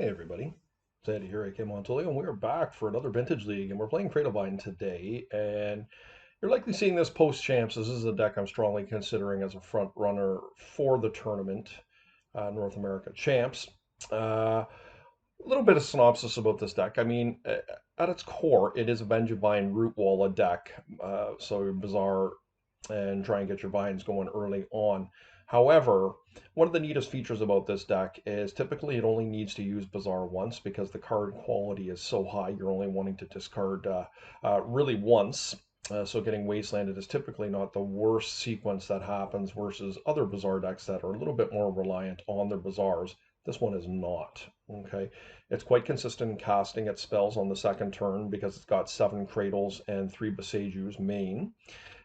Hey everybody, it's Andy here, AK Montolio, and we are back for another Vintage League, and we're playing CradleVine today, and you're likely seeing this post-champs. This is a deck I'm strongly considering as a front runner for the tournament, North America Champs. A little bit of synopsis about this deck. I mean, at its core, it is a Vengevine Root Walla deck, so Bazaar and try and get your vines going early on. However, one of the neatest features about this deck is typically it only needs to use Bazaar once because the card quality is so high, you're only wanting to discard really once. So getting wastelanded is typically not the worst sequence that happens versus other Bazaar decks that are a little bit more reliant on their Bazaars. This one is not. Okay, it's quite consistent in casting its spells on the second turn because it's got 7 Cradles and 3 Besejus main.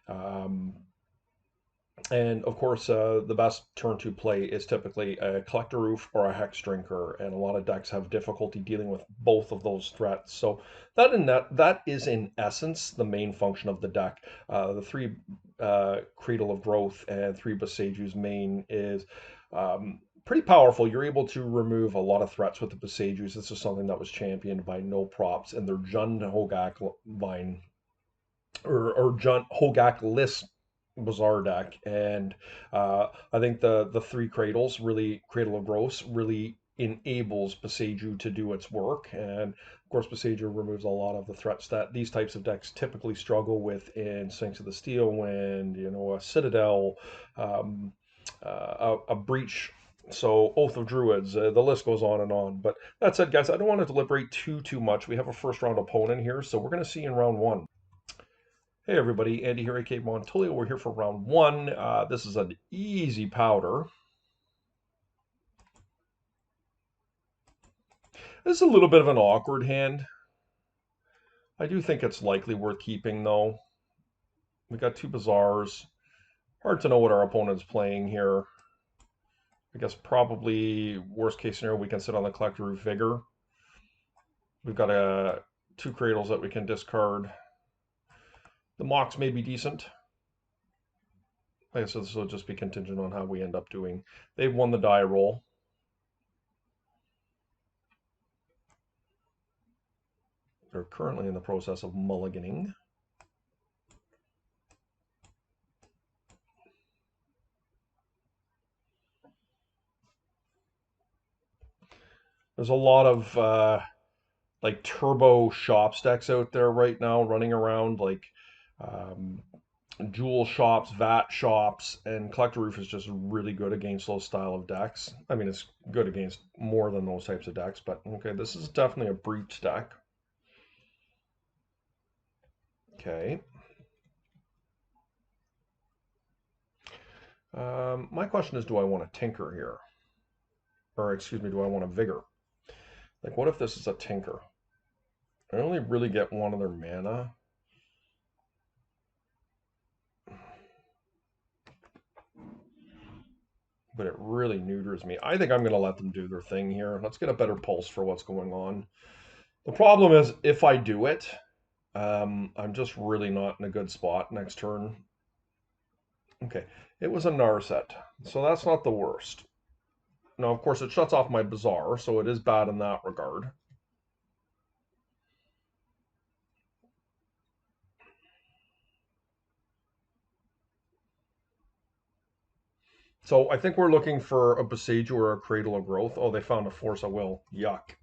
Um, and of course, the best turn to play is typically a Collector Roof or a Hex Drinker, and a lot of decks have difficulty dealing with both of those threats. So that is in essence the main function of the deck. The 3 Cradle of Growth and 3 Besejus main is pretty powerful. You're able to remove a lot of threats with the Besejus. This is something that was championed by No Props in their Jund Hogak Vine or Jund Hogak list Bazaar deck, and I think the 3 Cradles really, Cradle of Growth really enables Beseju to do its work, and of course Beseju removes a lot of the threats that these types of decks typically struggle with in Sphinx of the Steel Wind, you know, a Citadel, um, a Breach. So Oath of Druids, the list goes on and on. But that said, guys, I don't want to deliberate too much. We have a first round opponent here, so we're going to see in round one. Hey everybody, Andy here, AK Montolio. We're here for round one. This is an easy powder. This is a little bit of an awkward hand. I do think it's likely worth keeping though. We got 2 Bazaars. Hard to know what our opponent's playing here. I guess probably worst case scenario we can sit on the Collector Roof Vigor. We've got 2 Cradles that we can discard. The Mox may be decent. Like I said, this will just be contingent on how we end up doing. They've won the die roll. They're currently in the process of mulliganing. There's a lot of like turbo shop stacks out there right now running around, like um, jewel shops, vat shops, and Collector Roof is just really good against those style of decks. I mean, it's good against more than those types of decks, but okay, this is definitely a breach deck. Okay. My question is, do I want a Tinker here? Or excuse me, do I want a Vigor? Like, what if this is a Tinker? I only really get one of their mana. But it really neuters me. I think I'm going to let them do their thing here. Let's get a better pulse for what's going on. The problem is, if I do it, I'm just really not in a good spot next turn. Okay, it was a Narset, so that's not the worst. Now, of course, it shuts off my Bazaar, so it is bad in that regard. So I think we're looking for a Besage or a Cradle of Growth. Oh, they found a Force of Will. Yuck.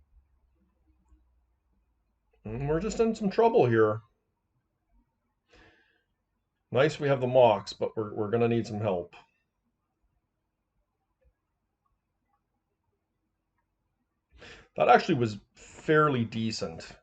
And we're just in some trouble here. Nice we have the Mox, but we're going to need some help. That actually was fairly decent.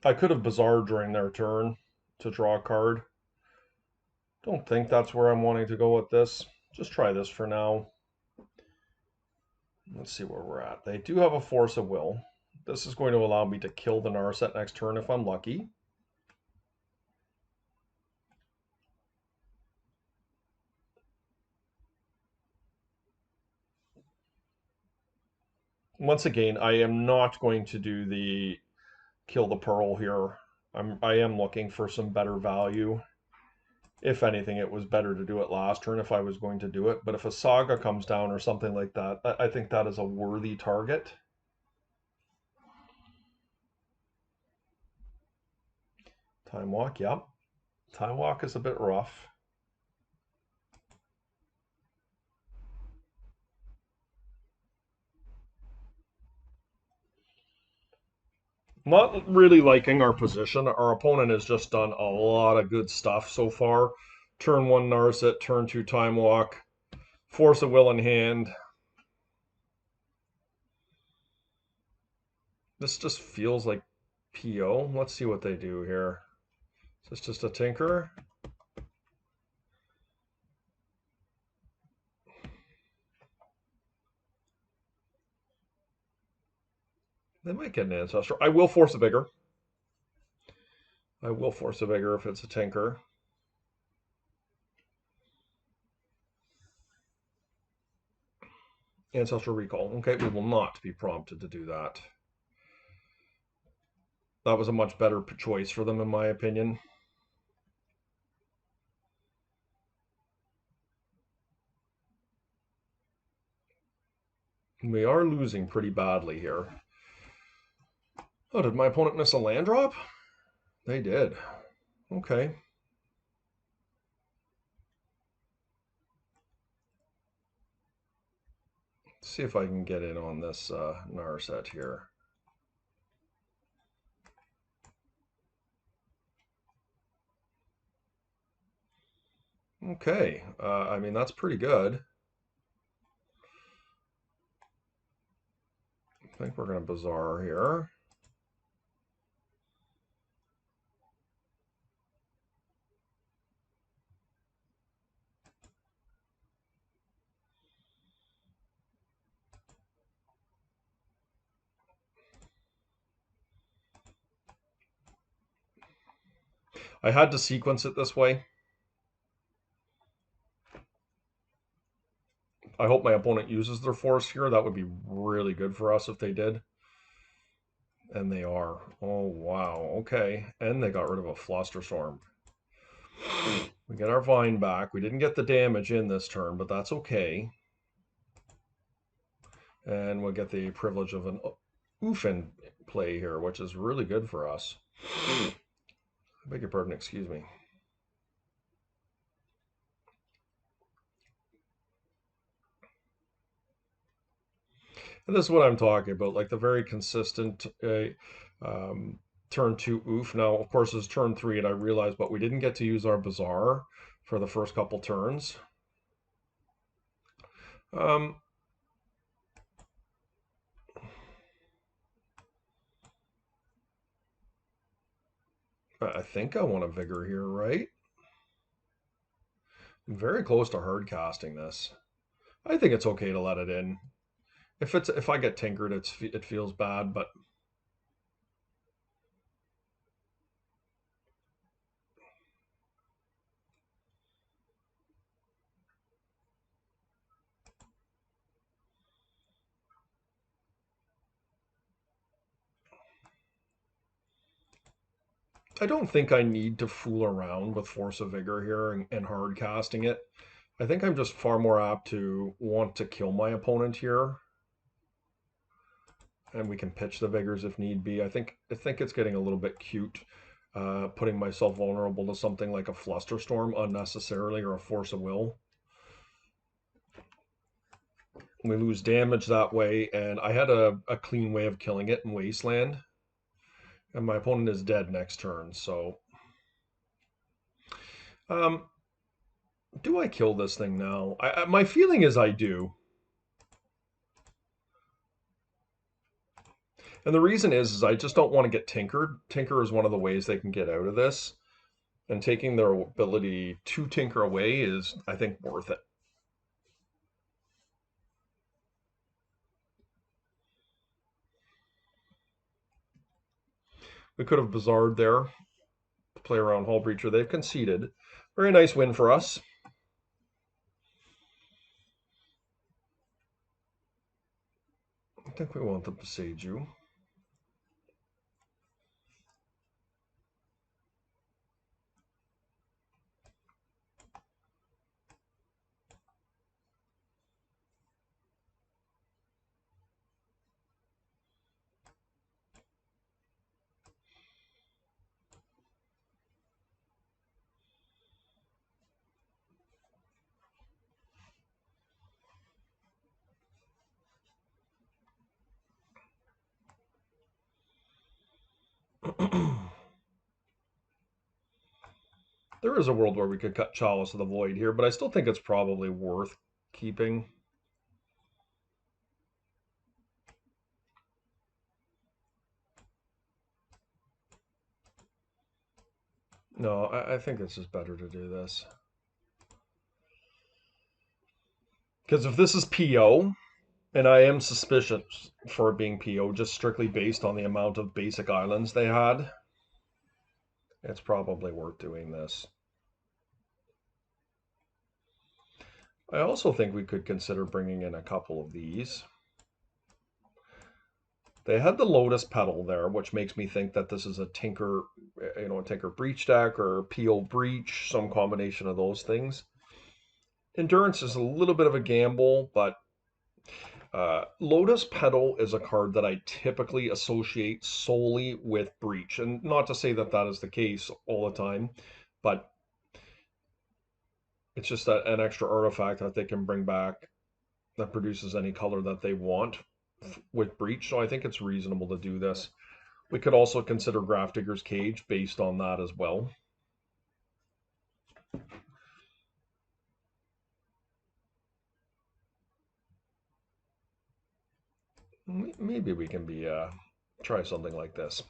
I could have Bazaar during their turn to draw a card. Don't think that's where I'm wanting to go with this. Just try this for now. Let's see where we're at. They do have a Force of Will. This is going to allow me to kill the Narset next turn if I'm lucky. Once again, I am not going to do the kill the pearl here. I am looking for some better value. If anything, it was better to do it last turn if I was going to do it. But if a saga comes down or something like that, I think that is a worthy target. Time walk, yep. Time walk is a bit rough. Not really liking our position. Our opponent has just done a lot of good stuff so far. Turn 1 Narset, turn 2 Time Walk, Force of Will in hand. This just feels like PO. Let's see what they do here. Is this just a tinker? They might get an Ancestral. I will force a Vigor. I will force a Vigor if it's a tinker. Ancestral Recall. Okay, we will not be prompted to do that. That was a much better choice for them, in my opinion. We are losing pretty badly here. Oh, did my opponent miss a land drop? They did. Okay. Let's see if I can get in on this Narset here. Okay. I mean, that's pretty good. I think we're going to Bazaar here. I had to sequence it this way. I hope my opponent uses their force here. That would be really good for us if they did. And they are. Oh, wow. Okay. And they got rid of a Flusterstorm. We get our Vine back. We didn't get the damage in this turn, but that's okay. And we'll get the privilege of an Oofin play here, which is really good for us. I beg your pardon, excuse me. And this is what I'm talking about, like the very consistent turn 2 oof. Now, of course, it's turn 3, and I realized, but we didn't get to use our Bazaar for the first couple turns. I think I want a Vigor here, right? I'm very close to hard casting this. I think it's okay to let it in. If I get tinkered, it feels bad, but I don't think I need to fool around with Force of Vigor here and hard casting it. I think I'm just far more apt to want to kill my opponent here. And we can pitch the Vigors if need be. I think it's getting a little bit cute, putting myself vulnerable to something like a Flusterstorm unnecessarily or a Force of Will. We lose damage that way, and I had a clean way of killing it in Wasteland. And my opponent is dead next turn, so... do I kill this thing now? My feeling is I do. And the reason is I just don't want to get tinkered. Tinker is one of the ways they can get out of this. And taking their ability to tinker away is, I think, worth it. We could have Bazaar'd there to play around Hull Breacher. They've conceded. Very nice win for us. think we want the Boseiju. There is a world where we could cut Chalice of the Void here, but I still think it's probably worth keeping. No, I think it's just better to do this. Because if this is PO, and I am suspicious for it being PO, just strictly based on the amount of basic islands they had, it's probably worth doing this. I also think we could consider bringing in a couple of these. They had the Lotus Petal there, which makes me think that this is a Tinker, a Tinker Breach deck or PO Breach, some combination of those things. Endurance is a little bit of a gamble, but Lotus Petal is a card that I typically associate solely with Breach. And not to say that that is the case all the time, but it's just an extra artifact that they can bring back that produces any color that they want with Breach. So I think it's reasonable to do this. We could also consider Grafdigger's Cage based on that as well. Maybe we can try something like this.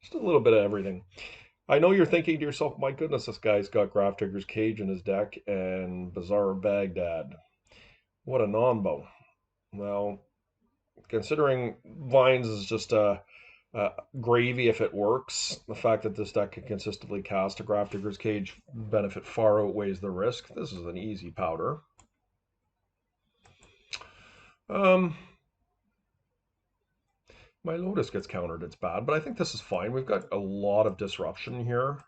Just a little bit of everything. I know you're thinking to yourself, my goodness, this guy's got Grafdigger's Cage in his deck and Bazaar of Baghdad. What a non-bow. Well, considering Vines is just gravy if it works, the fact that this deck can consistently cast a Grafdigger's Cage benefit far outweighs the risk. This is an easy powder. My Lotus gets countered, it's bad, but I think this is fine. We've got a lot of disruption here.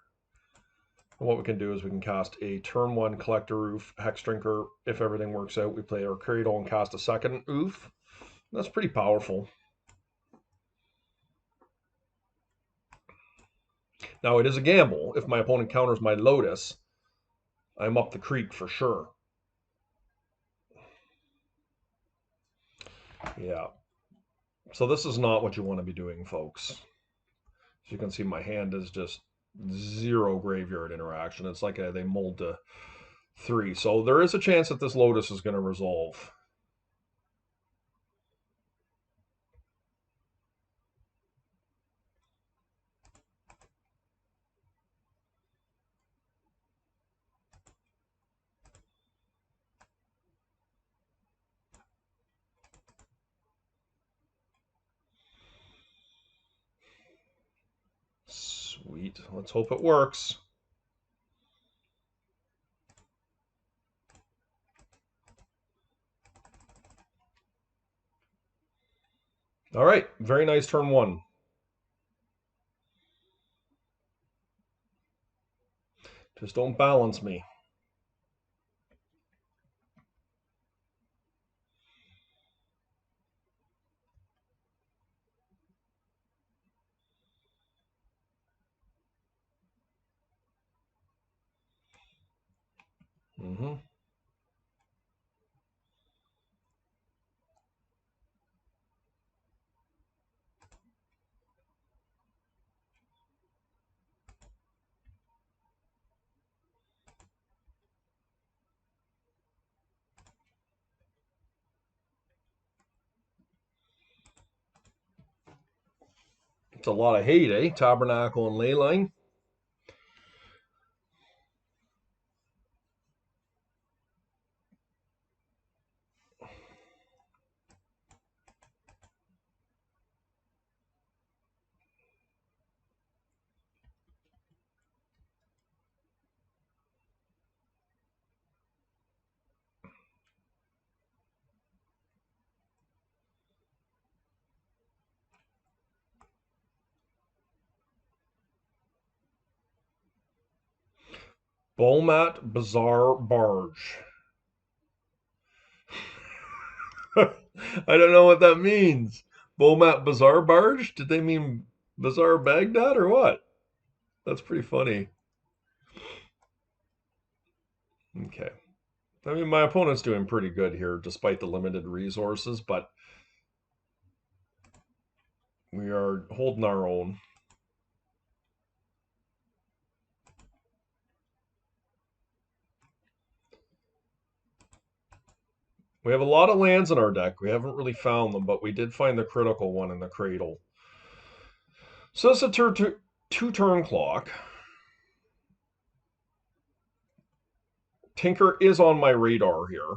And what we can do is we can cast a turn 1 Collector Oof, Hex Drinker. If everything works out, we play our Cradle and cast a second Oof. That's pretty powerful. Now, it is a gamble. If my opponent counters my Lotus, I'm up the creek for sure. Yeah. So this is not what you want to be doing, folks. As you can see, my hand is just 0 graveyard interaction. It's like they mold to 3. So there is a chance that this Lotus is going to resolve. Sweet. Let's hope it works. All right. Very nice turn 1. Just don't balance me. Mm-hmm. It's a lot of hate, eh? Tabernacle and Leyline. Bulmat Bazaar Barge. I don't know what that means. Bulmat Bazaar Barge? Did they mean Bazaar Baghdad or what? That's pretty funny. Okay. I mean, my opponent's doing pretty good here despite the limited resources, but we are holding our own. We have a lot of lands in our deck. We haven't really found them, but we did find the critical one in the cradle. So it's a two-turn clock. Tinker is on my radar here.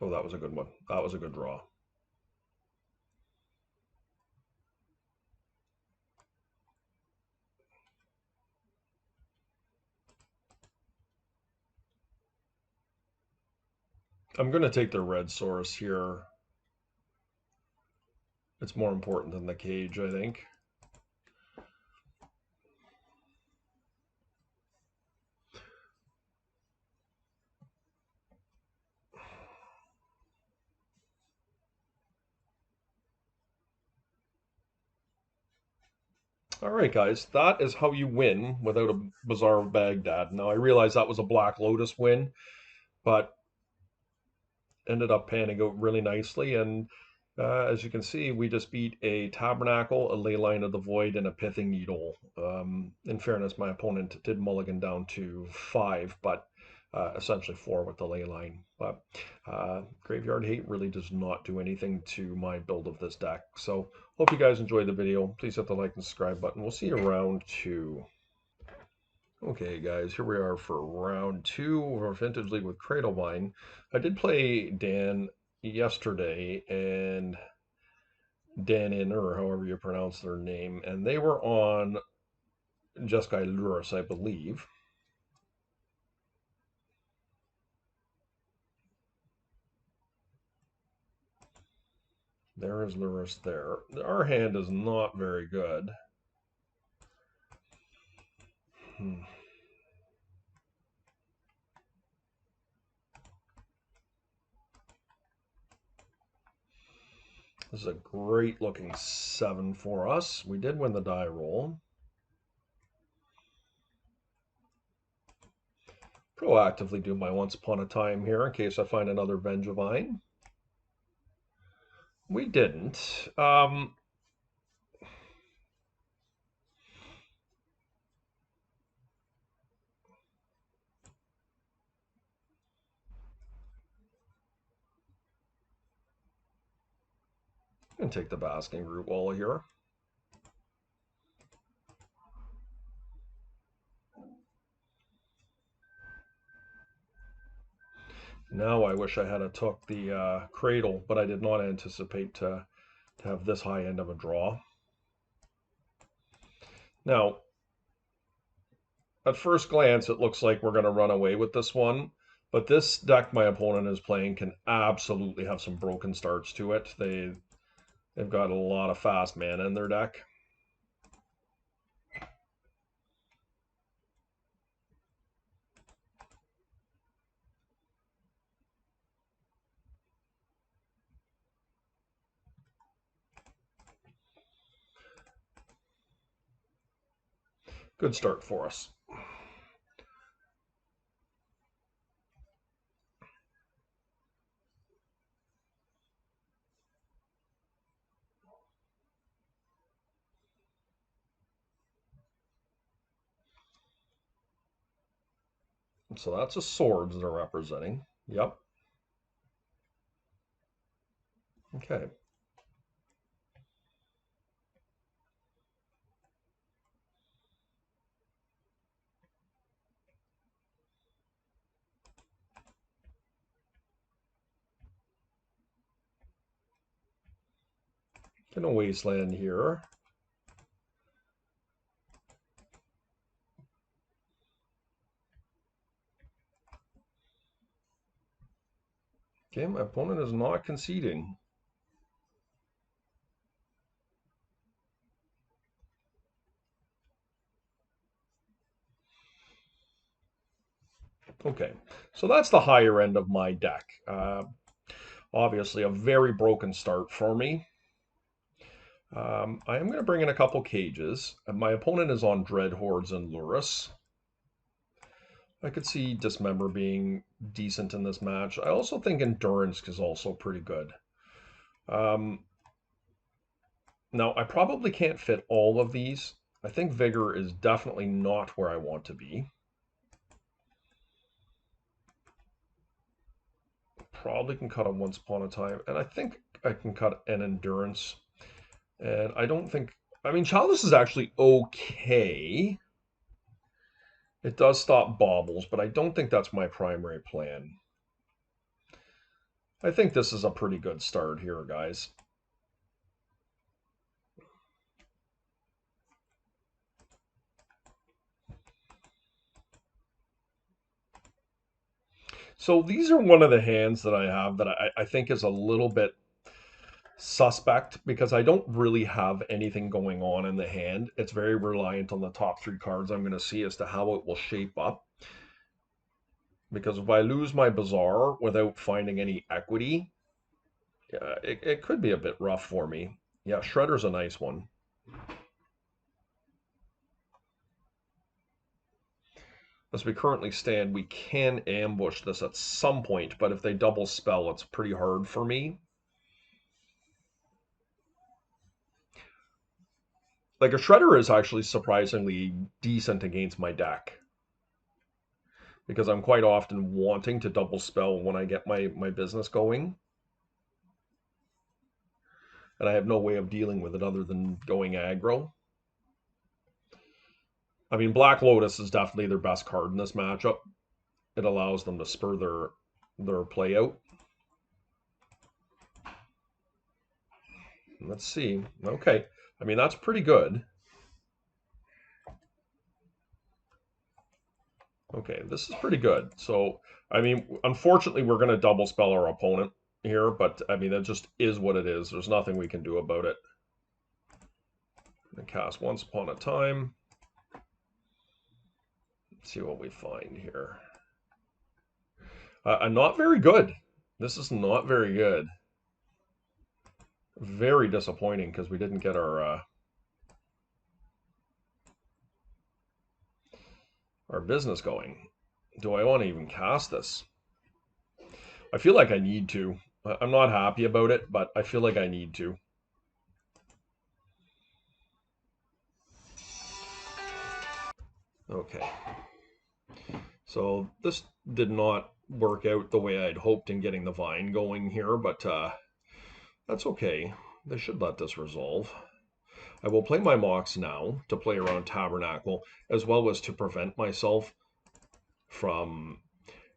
Oh, that was a good one. That was a good draw. I'm going to take the red source here. It's more important than the cage, I think. All right, guys, that is how you win without a Bazaar of Baghdad. Now, I realize that was a Black Lotus win, but ended up panning out really nicely. And as you can see, we just beat a Tabernacle, a Leyline of the Void, and a Pithing Needle. In fairness, my opponent did mulligan down to 5, but essentially 4 with the Leyline. But Graveyard Hate really does not do anything to my build of this deck. So hope you guys enjoyed the video. Please hit the like and subscribe button. We'll see you round 2. Okay, guys, here we are for round 2 of our Vintage League with CradleVine. I did play Dan yesterday and Danin, or however you pronounce their name, and they were on Jeskai Luris, I believe. There is Luris there. Our hand is not very good. This is a great looking 7 for us. We did win the die roll. Proactively do my Once Upon a Time here in case I find another Vengevine. We didn't. And take the Basking Root Wall here. Now I wish I had took the Cradle, but I did not anticipate to have this high end of a draw. Now, at first glance, it looks like we're going to run away with this one, but this deck my opponent is playing can absolutely have some broken starts to it. They've got a lot of fast mana in their deck. Good start for us. So that's a swords they're representing. Yep. Okay. Get a wasteland here. Okay, my opponent is not conceding. Okay, so that's the higher end of my deck. Obviously, a very broken start for me. I am going to bring in a couple cages. My opponent is on Dread Hordes and Lurus. I could see Dismember being decent in this match. I also think Endurance is also pretty good. Um, Now, I probably can't fit all of these. I think Vigor is definitely not where I want to be. Probably can cut a Once Upon a Time, and I think I can cut an Endurance. And I don't think, I mean, Chalice is actually okay. It does stop baubles, but I don't think that's my primary plan. I think this is a pretty good start here, guys. So these are one of the hands that I have that I think is a little bit suspect because I don't really have anything going on in the hand. It's very reliant on the top three cards I'm going to see as to how it will shape up. Because if I lose my Bazaar without finding any equity, it could be a bit rough for me. Yeah, Shredder's a nice one. As we currently stand, we can ambush this at some point, but if they double spell, it's pretty hard for me. Like a Shredder is actually surprisingly decent against my deck because I'm quite often wanting to double spell when I get my business going. And I have no way of dealing with it other than going aggro. I mean, Black Lotus is definitely their best card in this matchup. It allows them to spur their play out. Let's see. Okay. I mean, that's pretty good. Okay, this is pretty good. So, I mean, unfortunately, we're going to double spell our opponent here, but I mean, it just is what it is. There's nothing we can do about it. And cast Once Upon a Time. Let's see what we find here. Not very good. This is not very good. Very disappointing because we didn't get our business going. Do I want to even cast this? I feel like I need to. I'm not happy about it, but I feel like I need to. Okay. So this did not work out the way I'd hoped in getting the vine going here, but that's okay. They should let this resolve. I will play my Mox now to play around Tabernacle, as well as to prevent myself from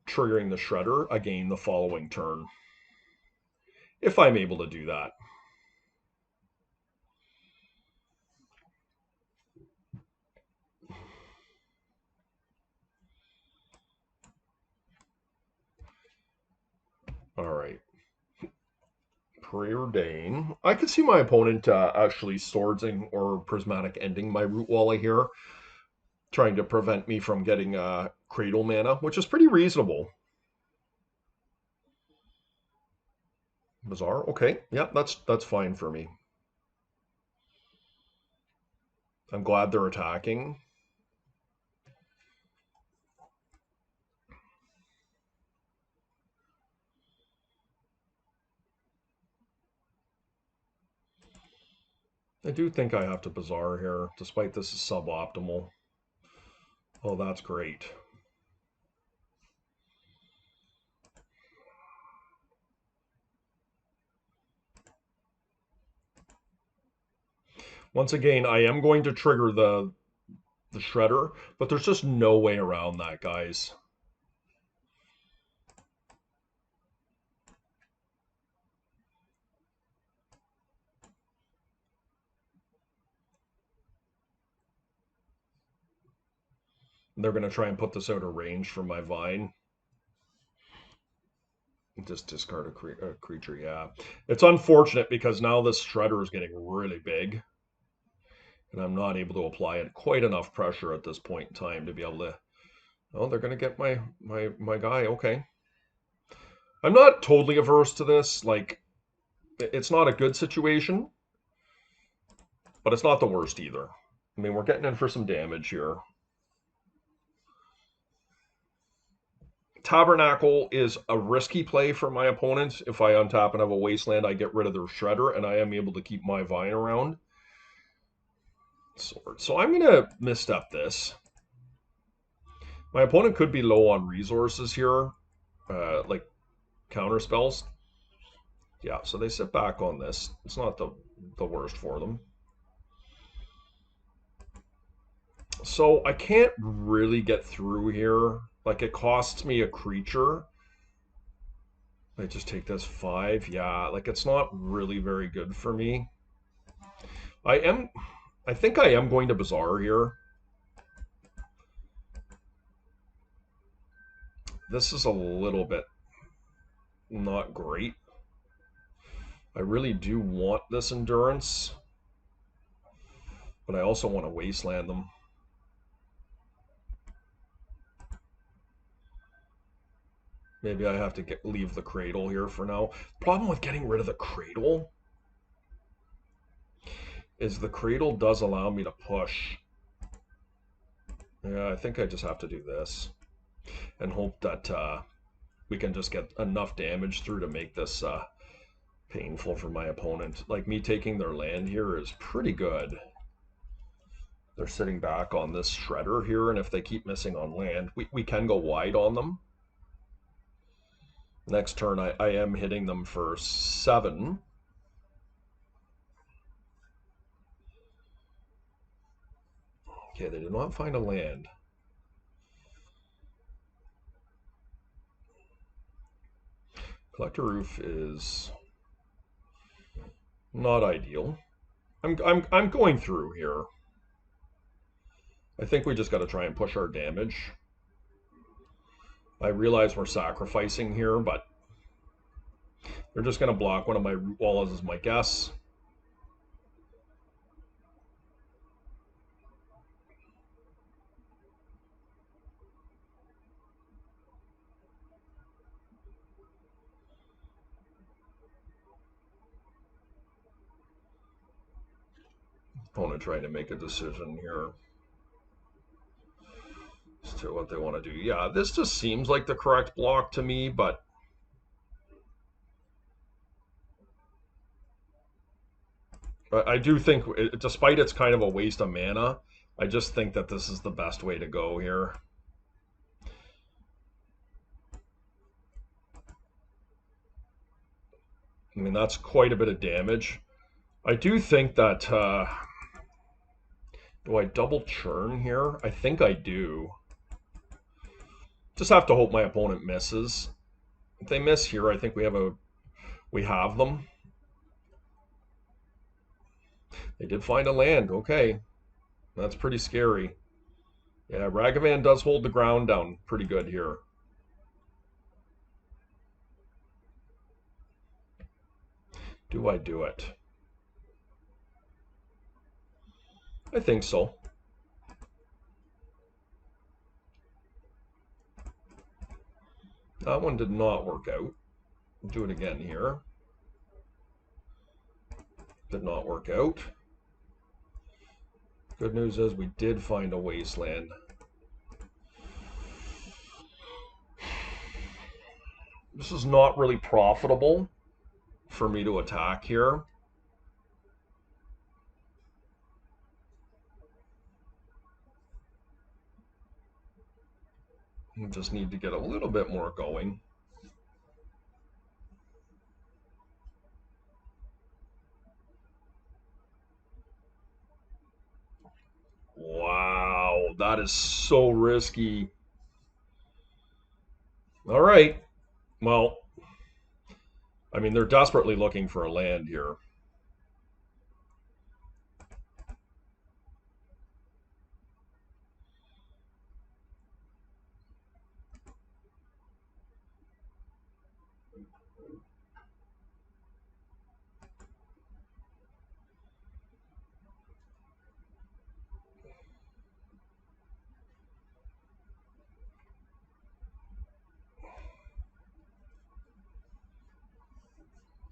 triggering the Shredder again the following turn, if I'm able to do that. All right. Preordain. I could see my opponent actually swordsing or prismatic ending my root wall here, trying to prevent me from getting cradle mana, which is pretty reasonable. Bizarre. Okay, yeah, that's fine for me. I'm glad they're attacking. I do think I have to Bazaar here, despite this is suboptimal. Oh, that's great. Once again, I am going to trigger the Shredder, but there's just no way around that, guys. They're going to try and put this out of range from my Vine. Just discard a creature, yeah. It's unfortunate because now this Shredder is getting really big. And I'm not able to apply it quite enough pressure at this point in time to be able to Oh, they're gonna get my guy. Okay. I'm not totally averse to this. Like, it's not a good situation, but it's not the worst either. I mean, we're getting in for some damage here. Tabernacle is a risky play for my opponent. If I untap and have a wasteland, I get rid of their shredder, and I am able to keep my vine around. Sword. So I'm gonna misstep this. My opponent could be low on resources here, like counter spells. Yeah, so they sit back on this. It's not the worst for them. So I can't really get through here. Like, it costs me a creature. I just take this 5. Yeah, like, it's not really very good for me. I think I am going to Bazaar here. This is a little bit not great. I really do want this endurance, but I also want to wasteland them. Maybe I have to leave the cradle here for now. Problem with getting rid of the cradle is the cradle does allow me to push. Yeah, I think I just have to do this and hope that we can just get enough damage through to make this painful for my opponent. Like, me taking their land here is pretty good. They're sitting back on this shredder here, and if they keep missing on land, we can go wide on them. Next turn, I am hitting them for 7. Okay, they did not find a land. Collector Roof is not ideal. I'm going through here. I think we just got to try and push our damage. I realize we're sacrificing here, but they're just going to block one of my root walls is my guess. Opponent trying to make a decision here as to what they want to do. Yeah, this just seems like the correct block to me, but I do think, despite it's kind of a waste of mana, I just think that this is the best way to go here. I mean, that's quite a bit of damage. I do think that, do I double churn here? I think I do. Just have to hope my opponent misses. If they miss here, I think we have them. They did find a land. Okay. That's pretty scary. Yeah, Ragavan does hold the ground down pretty good here. Do I do it? I think so. That one did not work out. Do it again here. Did not work out. Good news is we did find a wasteland. This is not really profitable for me to attack here. We just need to get a little bit more going. Wow, that is so risky. All right. Well, I mean, they're desperately looking for a land here.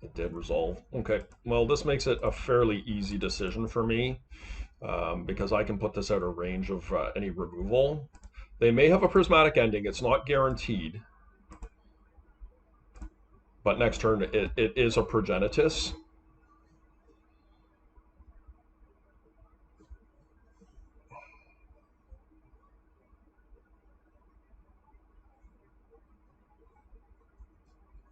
It did resolve. Okay, well, this makes it a fairly easy decision for me because I can put this out of range of any removal. They may have a prismatic ending. It's not guaranteed. But next turn, it is a Progenitus.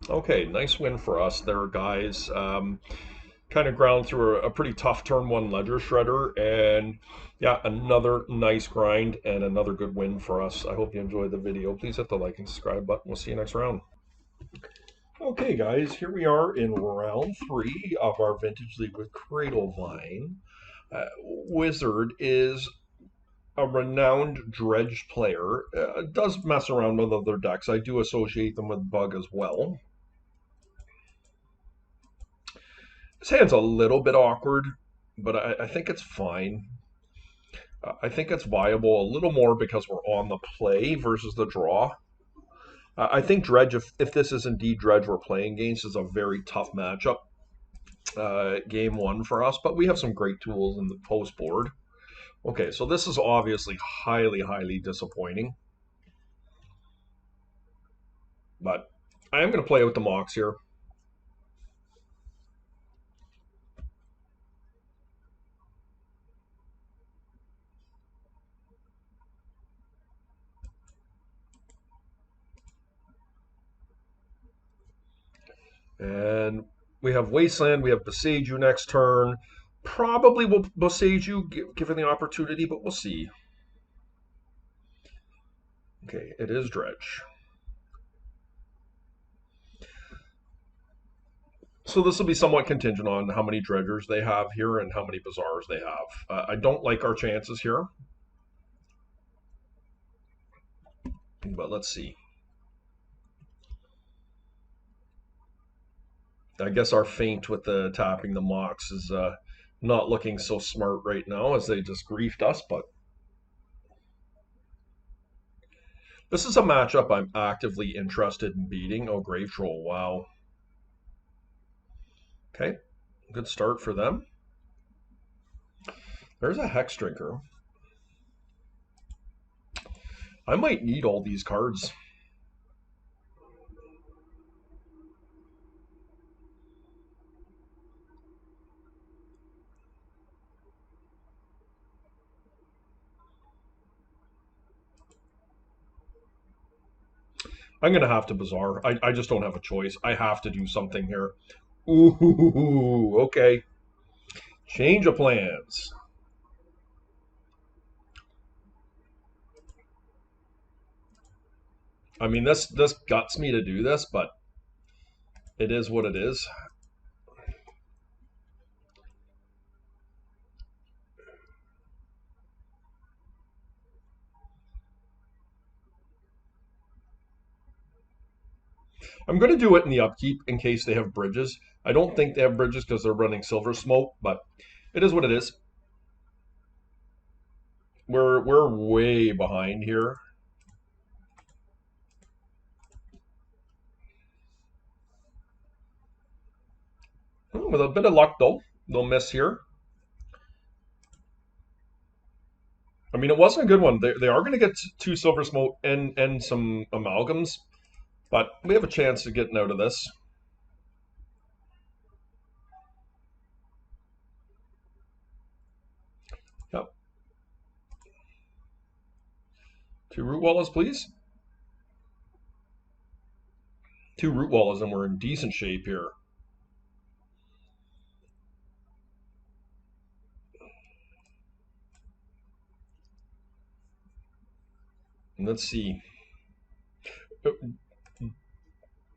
Okay, nice win for us there, guys. Kind of ground through a pretty tough turn one Ledger Shredder, and yeah, another nice grind and another good win for us. I hope you enjoyed the video. Please hit the like and subscribe button. We'll see you next round. Okay, guys, here we are in round 3 of our Vintage League with CradleVine. Wizard is a renowned dredge player. Does mess around with other decks. I do associate them with Bug as well. His hand's a little bit awkward, but I think it's fine. I think it's viable a little more because we're on the play versus the draw. I think Dredge, if this is indeed Dredge we're playing against, is a very tough matchup. Game 1 for us, but we have some great tools in the post board. Okay, so this is obviously highly, highly disappointing. But I am going to play with the Mox here. And we have Wasteland, we have Besage You next turn. Probably will Besage You given the opportunity, but we'll see. Okay, it is Dredge. So this will be somewhat contingent on how many Dredgers they have here and how many Bazaars they have. I don't like our chances here. But let's see. I guess our feint with the tapping the Mox is not looking so smart right now as they just griefed us, but this is a matchup I'm actively interested in beating. Oh, Grave Troll, wow. Okay, good start for them. There's a Hex Drinker. I might need all these cards. I'm going to have to Bazaar. I just don't have a choice. I have to do something here. Ooh, okay. Change of plans. I mean, this guts me to do this, but it is what it is. I'm going to do it in the upkeep in case they have bridges. I don't think they have bridges because they're running Silver Smoke, but it is what it is. We're way behind here. With a bit of luck, though, they'll miss here. I mean, it wasn't a good one. They are going to get 2 Silver Smoke and some Amalgams, but we have a chance of getting out of this. Yep. 2 Root Wallas, please. 2 Root Wallas, and we're in decent shape here. And let's see.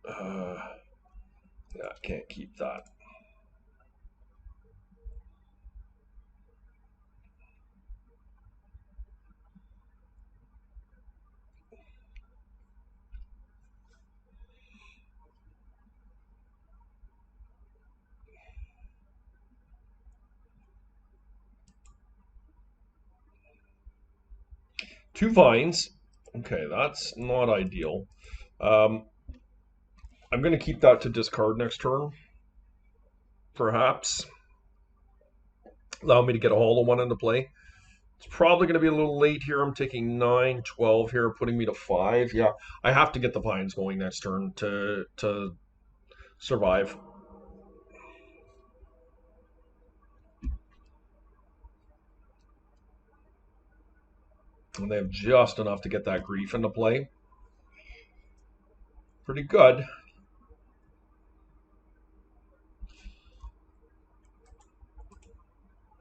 Yeah, I can't keep that. Two vines. Okay, that's not ideal. I'm going to keep that to discard next turn. perhaps. Allow me to get a hollow one into play. It's probably going to be a little late here. I'm taking 9, 12 here, putting me to 5. Yeah, I have to get the vines going next turn to survive. And they have just enough to get that grief into play. Pretty good.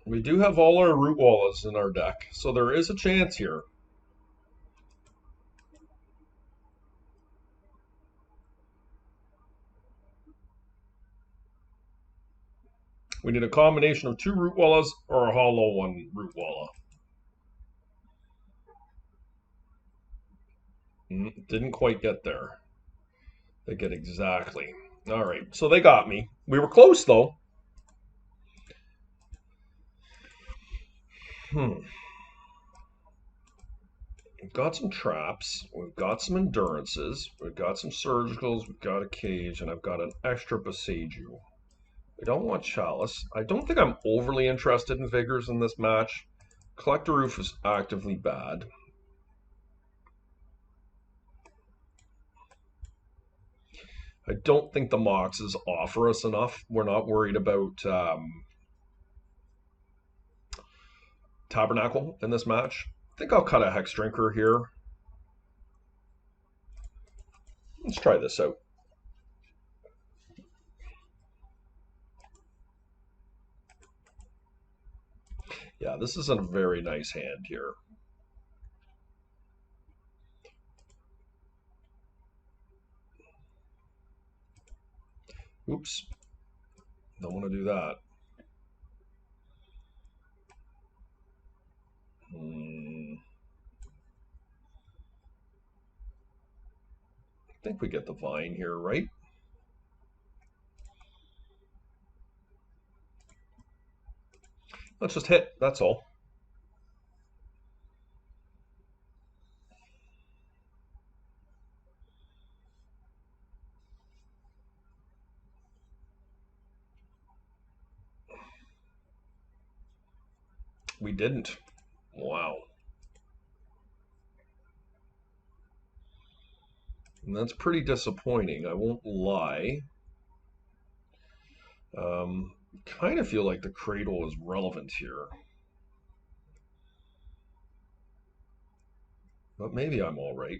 We do have all our root wallas in our deck, so there is a chance here. We need a combination of 2 root wallas or a hollow 1 root walla. Didn't quite get there. They get exactly. All right, so they got me. We were close though. We've got some traps. We've got some endurances. We've got some surgicals. We've got a cage, and I've got an extra Besaju. I don't want Chalice. I don't think I'm overly interested in Vigors in this match. Collector Roof is actively bad. I don't think the Moxes offer us enough. We're not worried about Tabernacle in this match. I think I'll cut a Hex Drinker here. Let's try this out. Yeah, this is a very nice hand here. Oops. Don't want to do that. I think we get the Vine here, right? Let's just hit, that's all. We didn't. Wow. And that's pretty disappointing, I won't lie. Kind of feel like the Cradle is relevant here. But maybe I'm all right.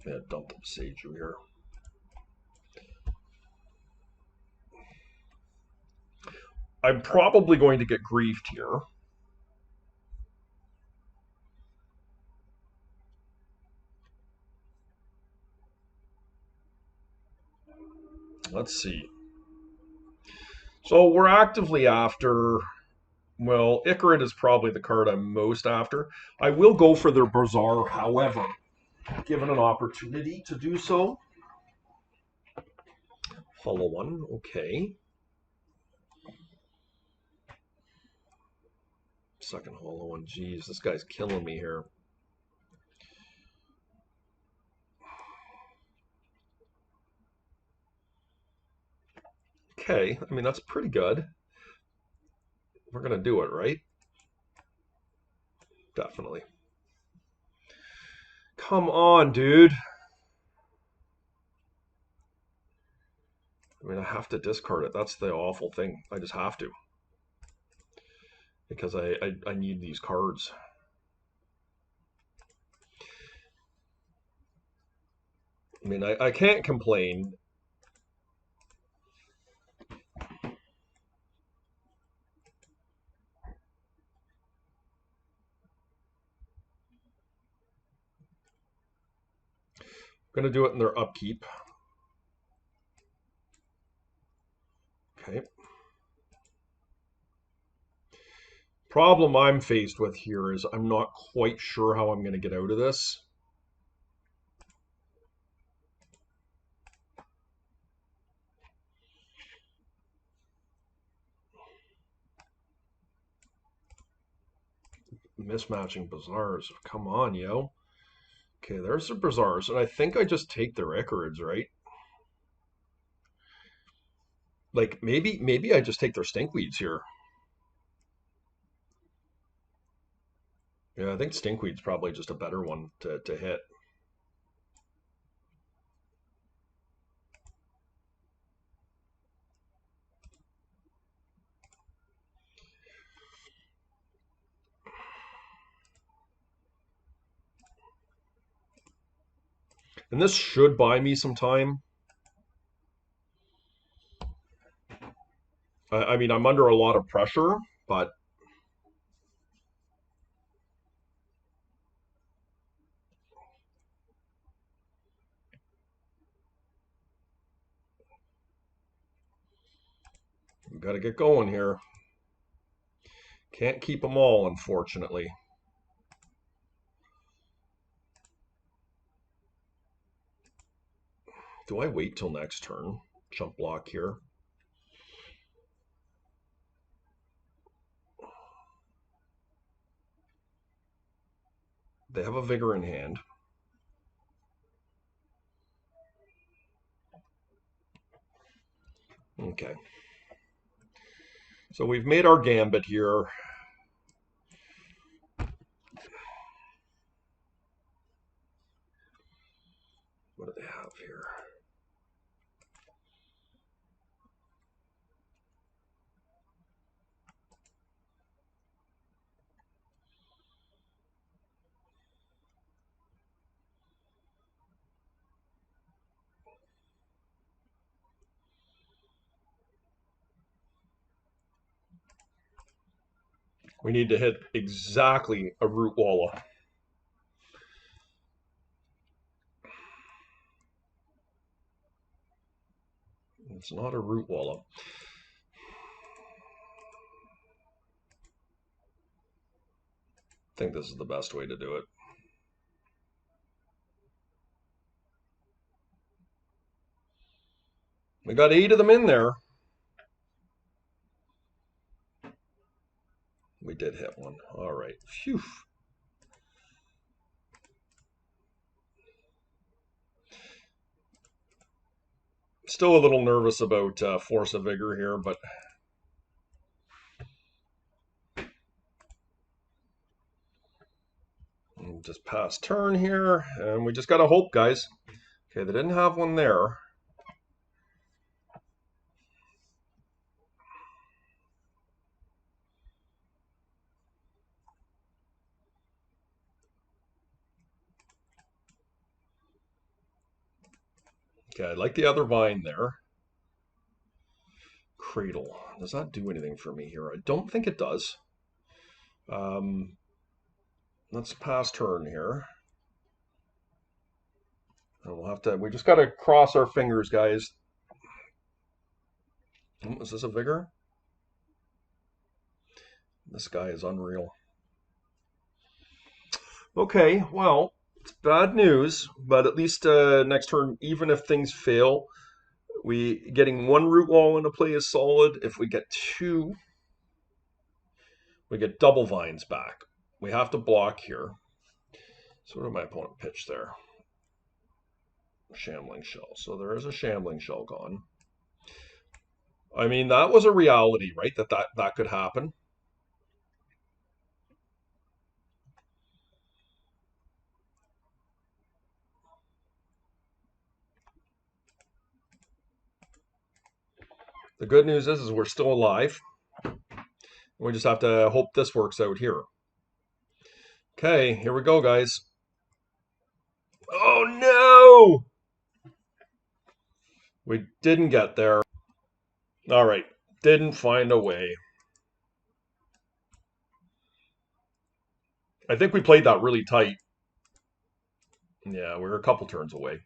Yeah, dump the Besaju here. I'm probably going to get griefed here. Let's see. So we're actively after, well, Icarid is probably the card I'm most after. I will go for their Bazaar, however, given an opportunity to do so. Hollow one, okay. Second hollow one, geez, this guy's killing me here. Okay, I mean, that's pretty good. We're going to do it, right? Definitely. Come on, dude. I mean, I have to discard it. That's the awful thing. I just have to. Because I need these cards. I mean, I can't complain. I'm going to do it in their upkeep. Okay. Problem I'm faced with here is I'm not quite sure how I'm going to get out of this. Mismatching Bazaars. Come on, yo. Okay, there's the Bazaars, and I think I just take their Icarids, right? Like maybe I just take their Stinkweeds here. Yeah, I think Stinkweed's probably just a better one to hit. And this should buy me some time. I mean, I'm under a lot of pressure, but we've got to get going here. Can't keep them all, unfortunately. Do I wait till next turn? Jump block here. They have a Vigor in hand. Okay. So we've made our gambit here. What do they have here? We need to hit exactly a Root Walla. It's not a Root Walla. I think this is the best way to do it. We got 8 of them in there. We did hit one. All right. Phew. Still a little nervous about Force of Vigor here, but just pass turn here, and we just got to hope, guys. Okay, they didn't have one there. Okay, I like the other vine there. Cradle. Does that do anything for me here? I don't think it does. Let's pass turn here. And we'll have to, we just got to cross our fingers, guys. Is this a Vigor? This guy is unreal. Okay, well, it's bad news, but at least next turn, even if things fail, we getting 1 Root Wall into play is solid. If we get 2, we get double vines back. We have to block here. So what did my opponent pitch there? Shambling Shell. So there is a Shambling Shell gone. I mean, that was a reality, right? That could happen. The good news is we're still alive. We just have to hope this works out here. Okay, here we go, guys. Oh, no! We didn't get there. All right, didn't find a way. I think we played that really tight. Yeah, we're a couple turns away.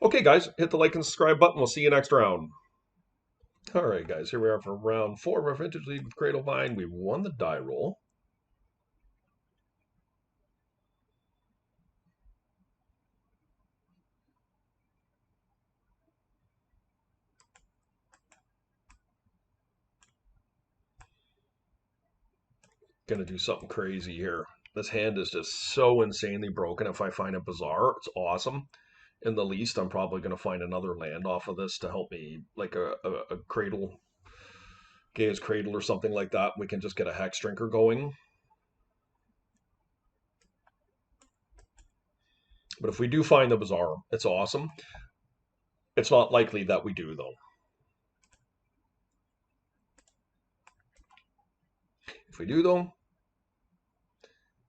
Okay, guys, hit the like and subscribe button. We'll see you next round. All right, guys, here we are for round 4 of our Vintage League with CradleVine. We won the die roll. Gonna do something crazy here. This hand is just so insanely broken. If I find a Bazaar, it's awesome. In the least, I'm probably going to find another land off of this to help me, like a Cradle, Gaia's Cradle or something like that. We can just get a Hex Drinker going. But if we do find the Bazaar, it's awesome. It's not likely that we do, though. If we do, though,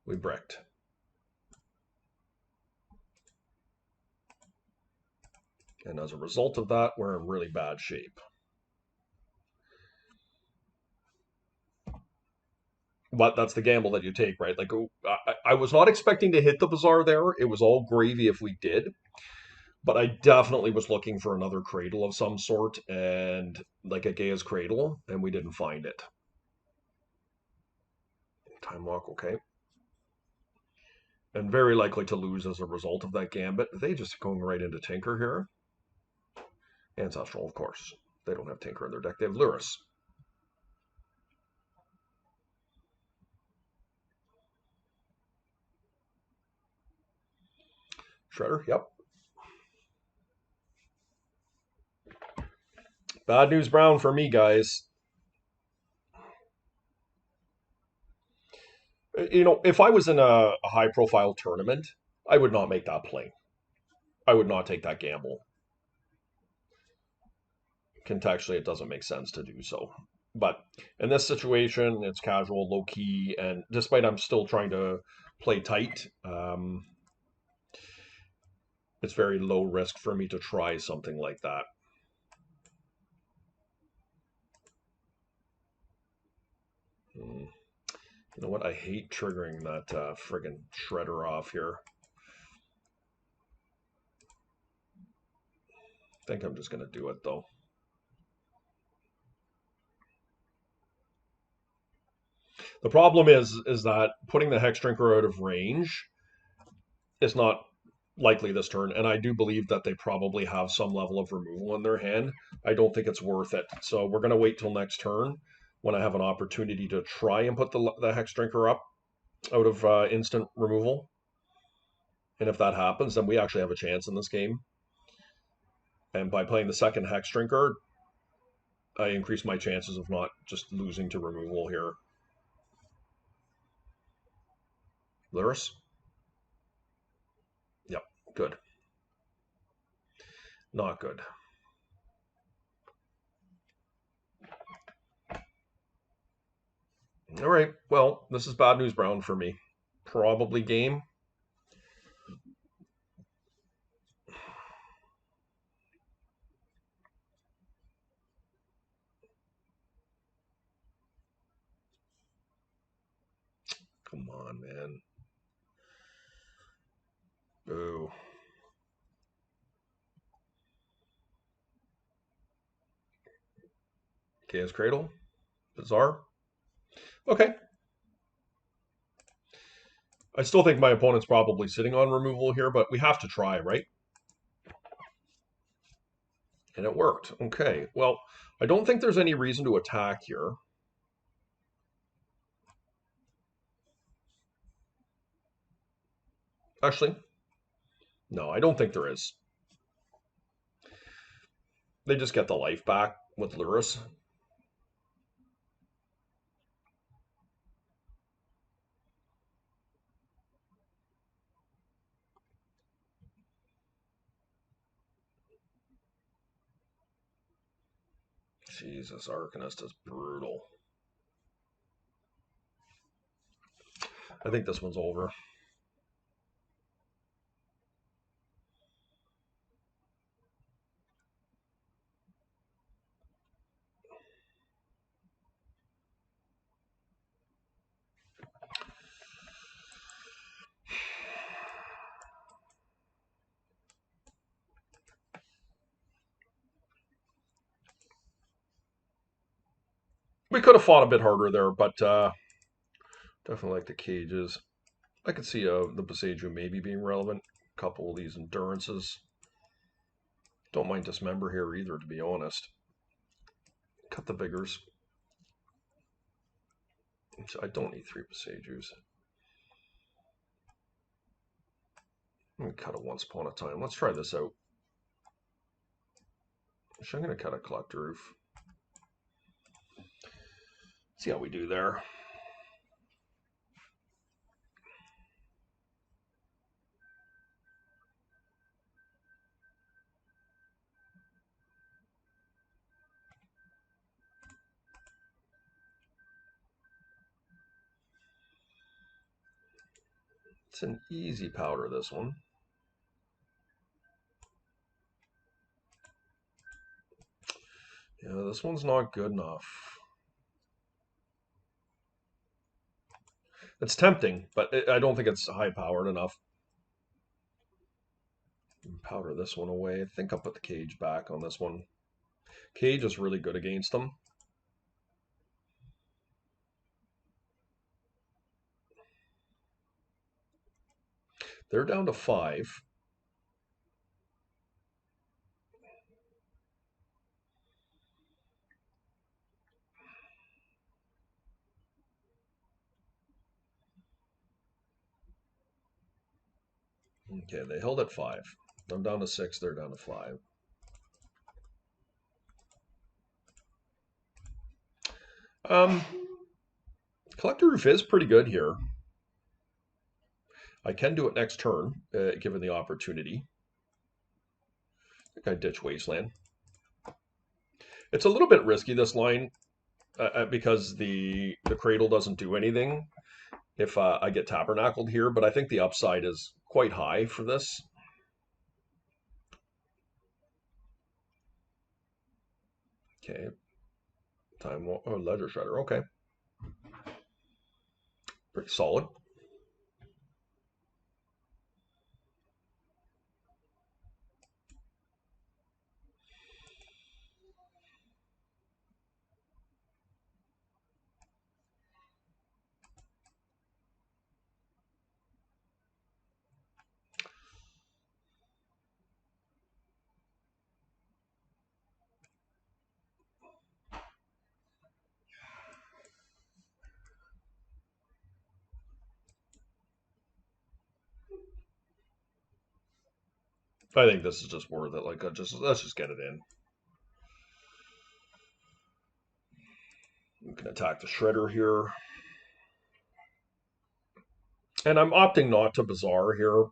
we bricked. And as a result of that, we're in really bad shape. But that's the gamble that you take, right? Like, I was not expecting to hit the Bazaar there. It was all gravy if we did. But I definitely was looking for another Cradle of some sort and like a Gaia's Cradle, and we didn't find it. Time Walk, okay. And very likely to lose as a result of that gambit. Are they just going right into Tinker here? Ancestral, of course. They don't have Tinker in their deck. They have Lurrus. Shredder, yep. Bad news brown for me, guys. You know, if I was in a high-profile tournament, I would not make that play. I would not take that gamble. Contextually, it doesn't make sense to do so. But in this situation, it's casual, low-key, and despite I'm still trying to play tight, it's very low risk for me to try something like that. You know what? I hate triggering that friggin' Shredder off here. I think I'm just going to do it, though. The problem is that putting the Hex Drinker out of range is not likely this turn, and I do believe that they probably have some level of removal in their hand. I don't think it's worth it. So we're going to wait till next turn when I have an opportunity to try and put the Hex Drinker up out of instant removal. And if that happens, then we actually have a chance in this game. And by playing the second Hex Drinker, I increase my chances of not just losing to removal here. Lurrus? Yep, good. Not good. All right, well, this is bad news brown for me. Probably game. Come on, man. Boo. Gaia's Cradle. Bizarre. Okay. I still think my opponent's probably sitting on removal here, but we have to try, right? And it worked. Okay. Well, I don't think there's any reason to attack here. Actually, no, I don't think there is. They just get the life back with Lurrus. Jesus, Arcanist is brutal. I think this one's over. We could have fought a bit harder there, but definitely like the cages. I could see the Boseiju maybe being relevant. A couple of these endurances. Don't mind Dismember here either, to be honest. Cut the Vigors. I don't need 3 Boseijus. Let me cut it once upon a time. Let's try this out. Actually, I'm going to cut a collector roof. See how we do there. It's an easy powder, this one. Yeah, this one's not good enough. It's tempting, but I don't think it's high-powered enough. Powder this one away. I think I'll put the cage back on this one. Cage is really good against them. They're down to 5. Okay, they held at 5. I'm down to 6, they're down to 5. Collector Roof is pretty good here. I can do it next turn, given the opportunity. I think I ditch Wasteland. It's a little bit risky, this line, because the Cradle doesn't do anything if I get Tabernacled here, but I think the upside is quite high for this. Okay. Ledger Shredder, okay. Pretty solid. I think this is just worth it. Like, let's just get it in. We can attack the Shredder here. And I'm opting not to Bazaar here.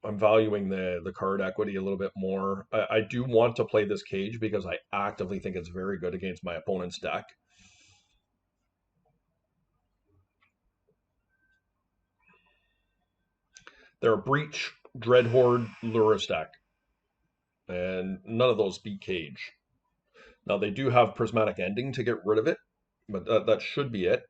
I'm valuing the card equity a little bit more. I do want to play this cage because I actively think it's very good against my opponent's deck. They're a Breach, Dreadhorde, Lurrus deck. And none of those beat cage. Now they do have Prismatic Ending to get rid of it, but that should be it.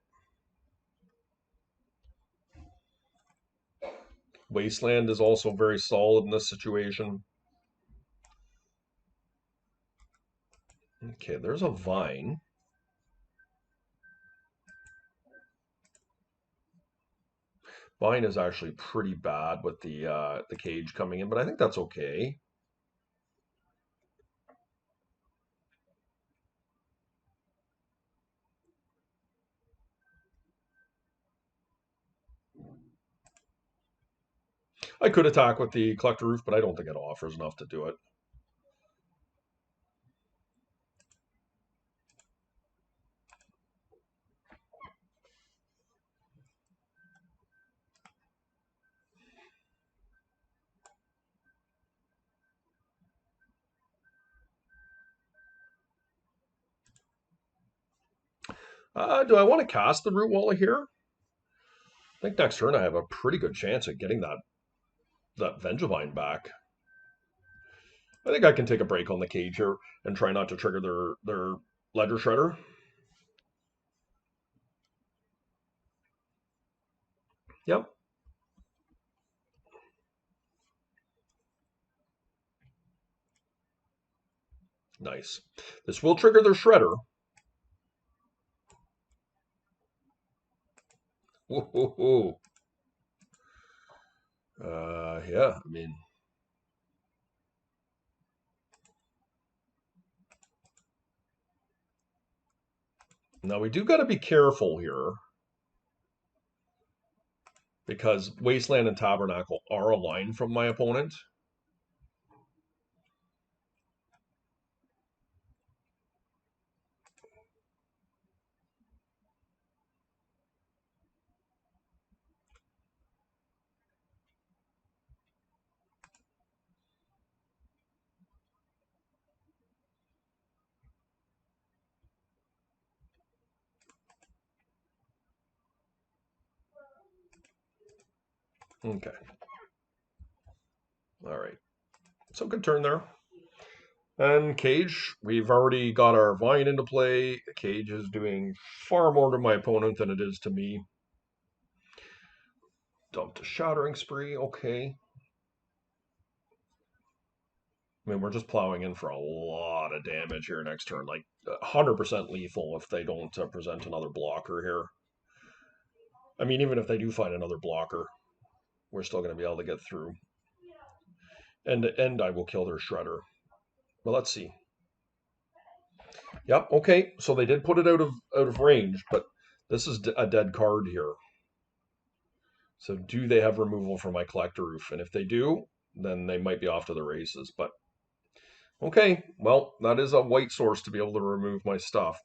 Wasteland is also very solid in this situation. Okay, there's a Vine. Vine is actually pretty bad with the cage coming in, but I think that's okay. I could attack with the Collector Roof, but I don't think it offers enough to do it. Do I want to cast the Root Walla here? I think next turn I have a pretty good chance at getting that Vengevine back. I think I can take a break on the cage here and try not to trigger their Ledger Shredder. Yep. Nice. This will trigger their Shredder. Whoa. Yeah, I mean, now we do got to be careful here. because Wasteland and Tabernacle are a line from my opponent. Okay. All right. So good turn there. And Cage, we've already got our Vine into play. Cage is doing far more to my opponent than it is to me. Dumped a Shattering Spree. Okay. I mean, we're just plowing in for a lot of damage here next turn. Like 100% lethal if they don't present another blocker here. I mean, even if they do find another blocker, we're still going to be able to get through. And I will kill their Shredder. Well, let's see. Yep, okay. So they did put it out of range, but this is a dead card here. So do they have removal for my Collector Roof? And if they do, then they might be off to the races. But okay, well, that is a white source to be able to remove my stuff.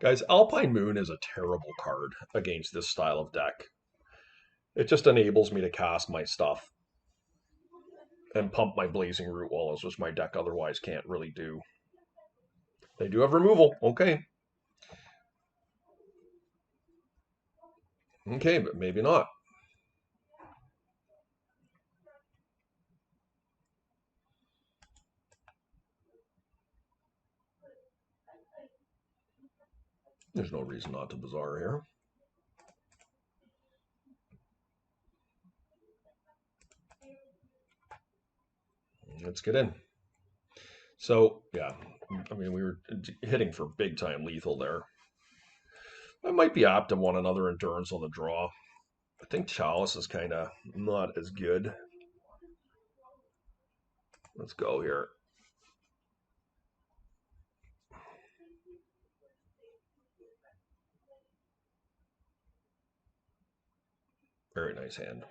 Guys, Alpine Moon is a terrible card against this style of deck. It just enables me to cast my stuff and pump my Blazing Root Wallows, which my deck otherwise can't really do. They do have removal. Okay. Okay, but maybe not. There's no reason not to Bazaar here. Let's get in. So, yeah, I mean, we were hitting for big time lethal there. I might be apt to want another Endurance on the draw. I think Chalice is kind of not as good. Let's go here. Very nice hand.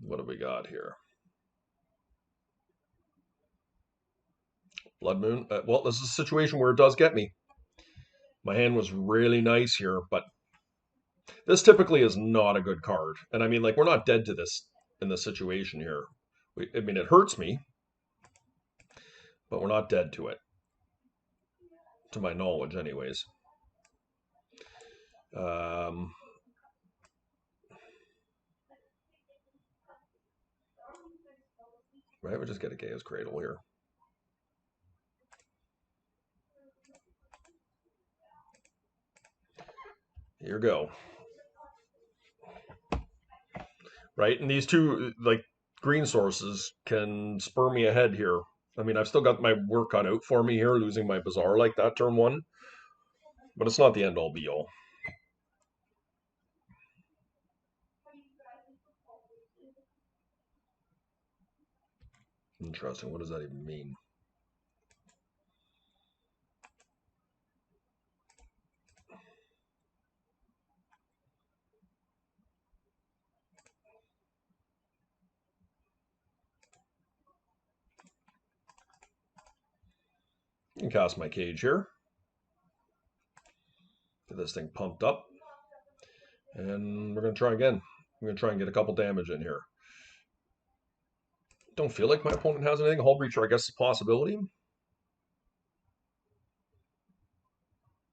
What do we got here? Blood Moon. Well, this is a situation where it does get me. My hand was really nice here, but this typically is not a good card. And I mean, like, we're not dead to this in this situation here. I mean, it hurts me, but we're not dead to it. To my knowledge, anyways. Right, we just get a Gaia's Cradle here. Here we go. Right, and these two, like, green sources can spur me ahead here. I mean, I've still got my work cut out for me here, losing my Bazaar like that turn one. But it's not the end all be all. Interesting. What does that even mean? I can cast my Cage here. Get this thing pumped up. And we're going to try again. I'm going to try and get a couple damage in here. Don't feel like my opponent has anything. Hull Breacher, I guess, is a possibility.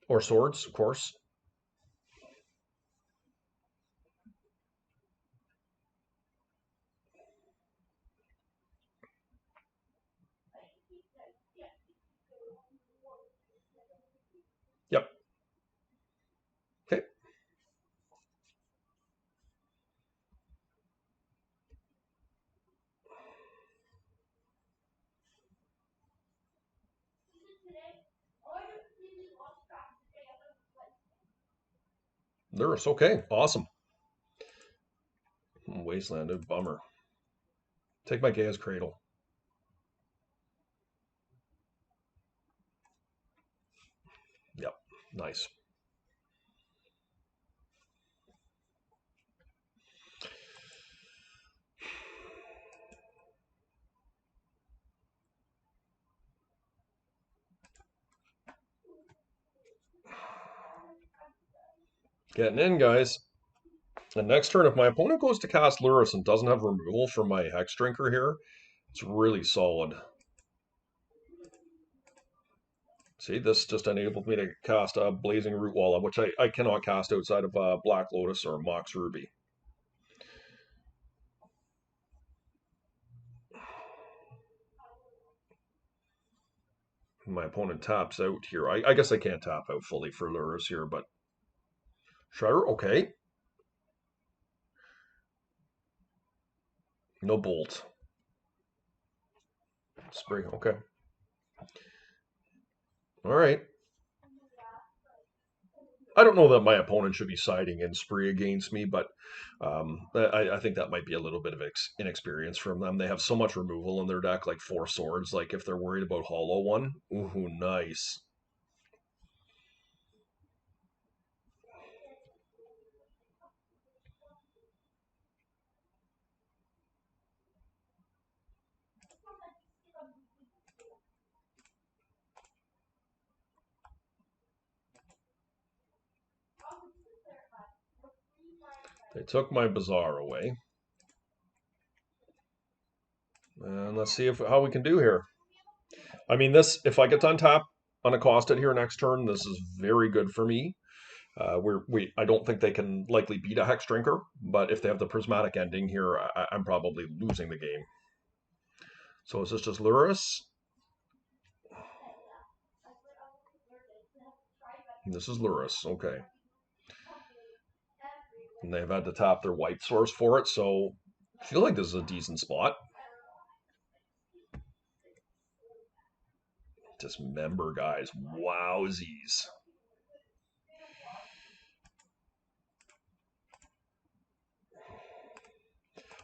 Or Swords, of course. Yep. Okay. There's okay. Awesome. Wasteland, bummer. Take my Gaia's Cradle. Yep, nice. Getting in, guys. And next turn, if my opponent goes to cast Lurrus and doesn't have removal from my Hex Drinker here, it's really solid. See, this just enabled me to cast a Blazing Root Walla, which I cannot cast outside of Black Lotus or Mox Ruby. My opponent taps out here. I guess I can't tap out fully for Lurrus here, but Shredder, okay. No Bolt. Spring, okay. All right. I don't know that my opponent should be siding in Spree against me, but I think that might be a little bit of inexperience from them. They have so much removal in their deck, like 4 swords. Like if they're worried about Hollow One, ooh, nice. They took my Bazaar away. And let's see how we can do here. I mean, this, if I get to untap unaccosted here next turn, this is very good for me. I don't think they can likely beat a Hex Drinker, but if they have the Prismatic Ending here, I'm probably losing the game. So is this just Lurrus? This is Lurrus, okay. And they've had to tap their white source for it, so I feel like this is a decent spot. Dismember, guys. Wowsies.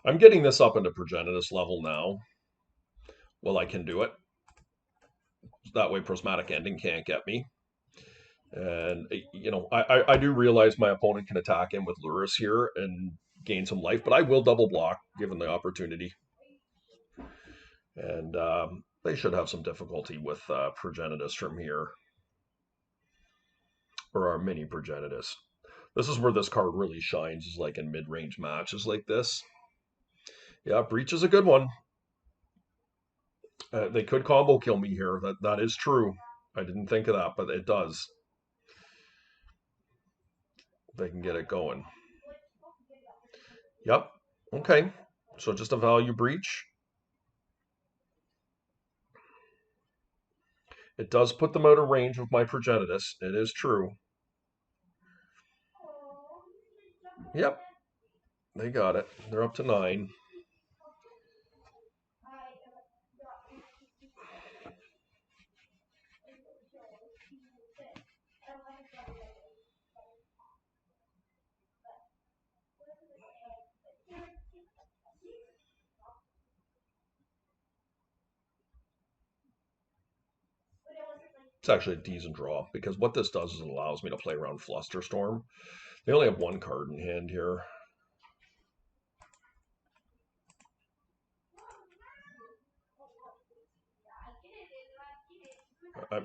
I'm getting this up into Progenitus level now. Well, I can do it. That way Prismatic Ending can't get me. And, you know, I do realize my opponent can attack him with Lurrus here and gain some life, but I will double block given the opportunity. And they should have some difficulty with Progenitus from here. Or our mini Progenitus. This is where this card really shines, is like in mid-range matches like this. Yeah, Breach is a good one. They could combo kill me here. That is true. I didn't think of that, but it does. They can get it going. Yep. Okay. So just a value breach. It does put them out of range of my Progenitus. It is true. Yep. They got it. They're up to 9. It's actually a decent draw, because what this does is it allows me to play around Flusterstorm. They only have 1 card in hand here.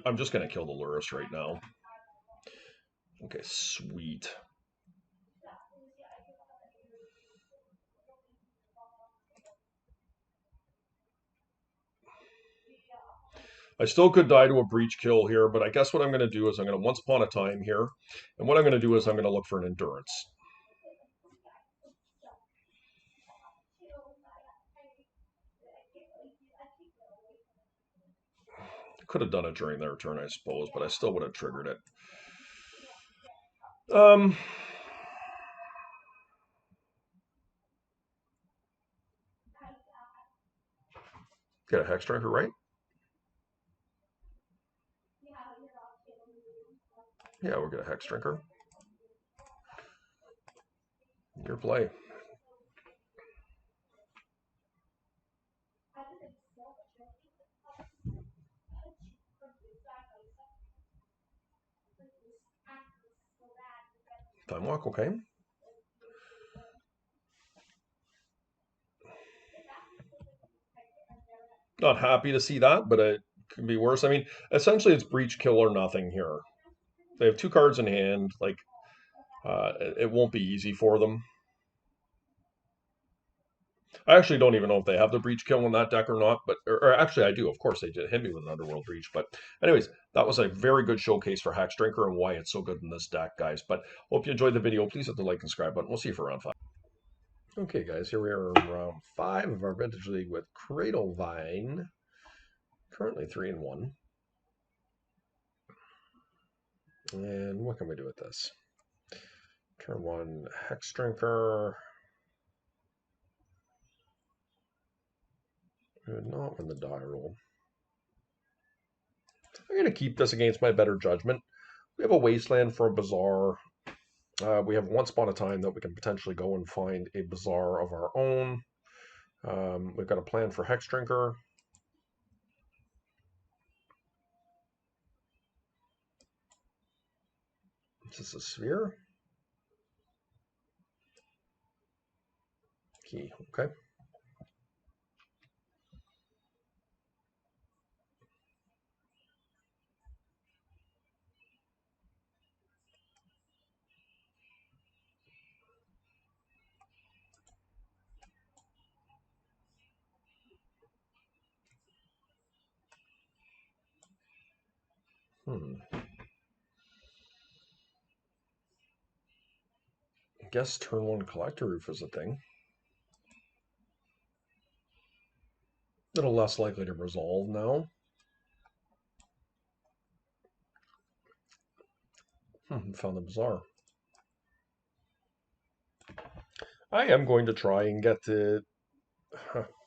I'm just going to kill the Lurrus right now. Okay, sweet. I still could die to a breach kill here, but I guess what I'm going to do is I'm going to Once Upon a Time here. And what I'm going to do is I'm going to look for an Endurance. Could have done it during their turn, I suppose, but I still would have triggered it. Get a Hex Drinker, right? Yeah, we'll get a Hex Drinker. Your play. Time walk, okay. Not happy to see that, but it could be worse. I mean, essentially, it's breach, kill, or nothing here. They have 2 cards in hand. Like, it won't be easy for them. I actually don't even know if they have the breach kill in that deck or not, but or actually I do. Of course, they did hit me with an Underworld Breach. But anyways, that was a very good showcase for Hex Drinker and why it's so good in this deck, guys. But hope you enjoyed the video. Please hit the like and subscribe button. We'll see you for round 5. Okay, guys, here we are in round 5 of our Vintage League with CradleVine. Currently 3-1. And what can we do with this? Turn 1, Hex Drinker. We would not win the die roll. I'm going to keep this against my better judgment. We have a Wasteland for a Bazaar. We have Once Upon a Time that we can potentially go and find a Bazaar of our own. We've got a plan for Hex Drinker. Is this a Sphere? Key, okay. I guess turn 1 Collector Roof is a thing. A little less likely to resolve now. Found the Bazaar. I am going to try and get to...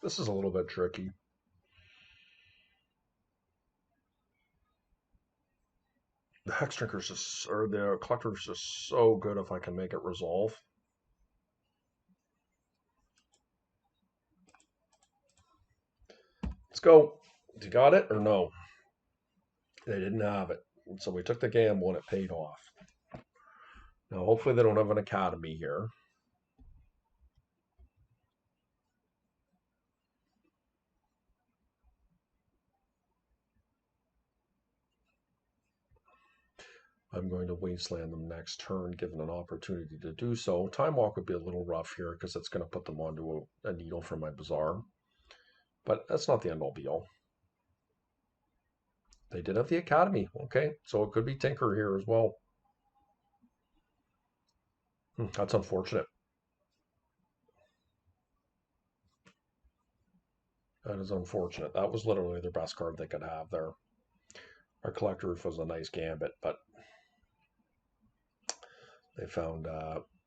This is a little bit tricky. The Hex Drinker's just, or the Collector is just so good if I can make it resolve. Let's go. You got it or no? They didn't have it. So we took the gamble and it paid off. Now, hopefully they don't have an academy here. I'm going to Wasteland them next turn, given an opportunity to do so. Time Walk would be a little rough here because it's going to put them onto a needle from my Bazaar. But that's not the end-all be-all. They did have the academy. Okay, so it could be Tinker here as well. That's unfortunate. That is unfortunate. That was literally their best card they could have there. Our Collector Roof was a nice gambit, but they found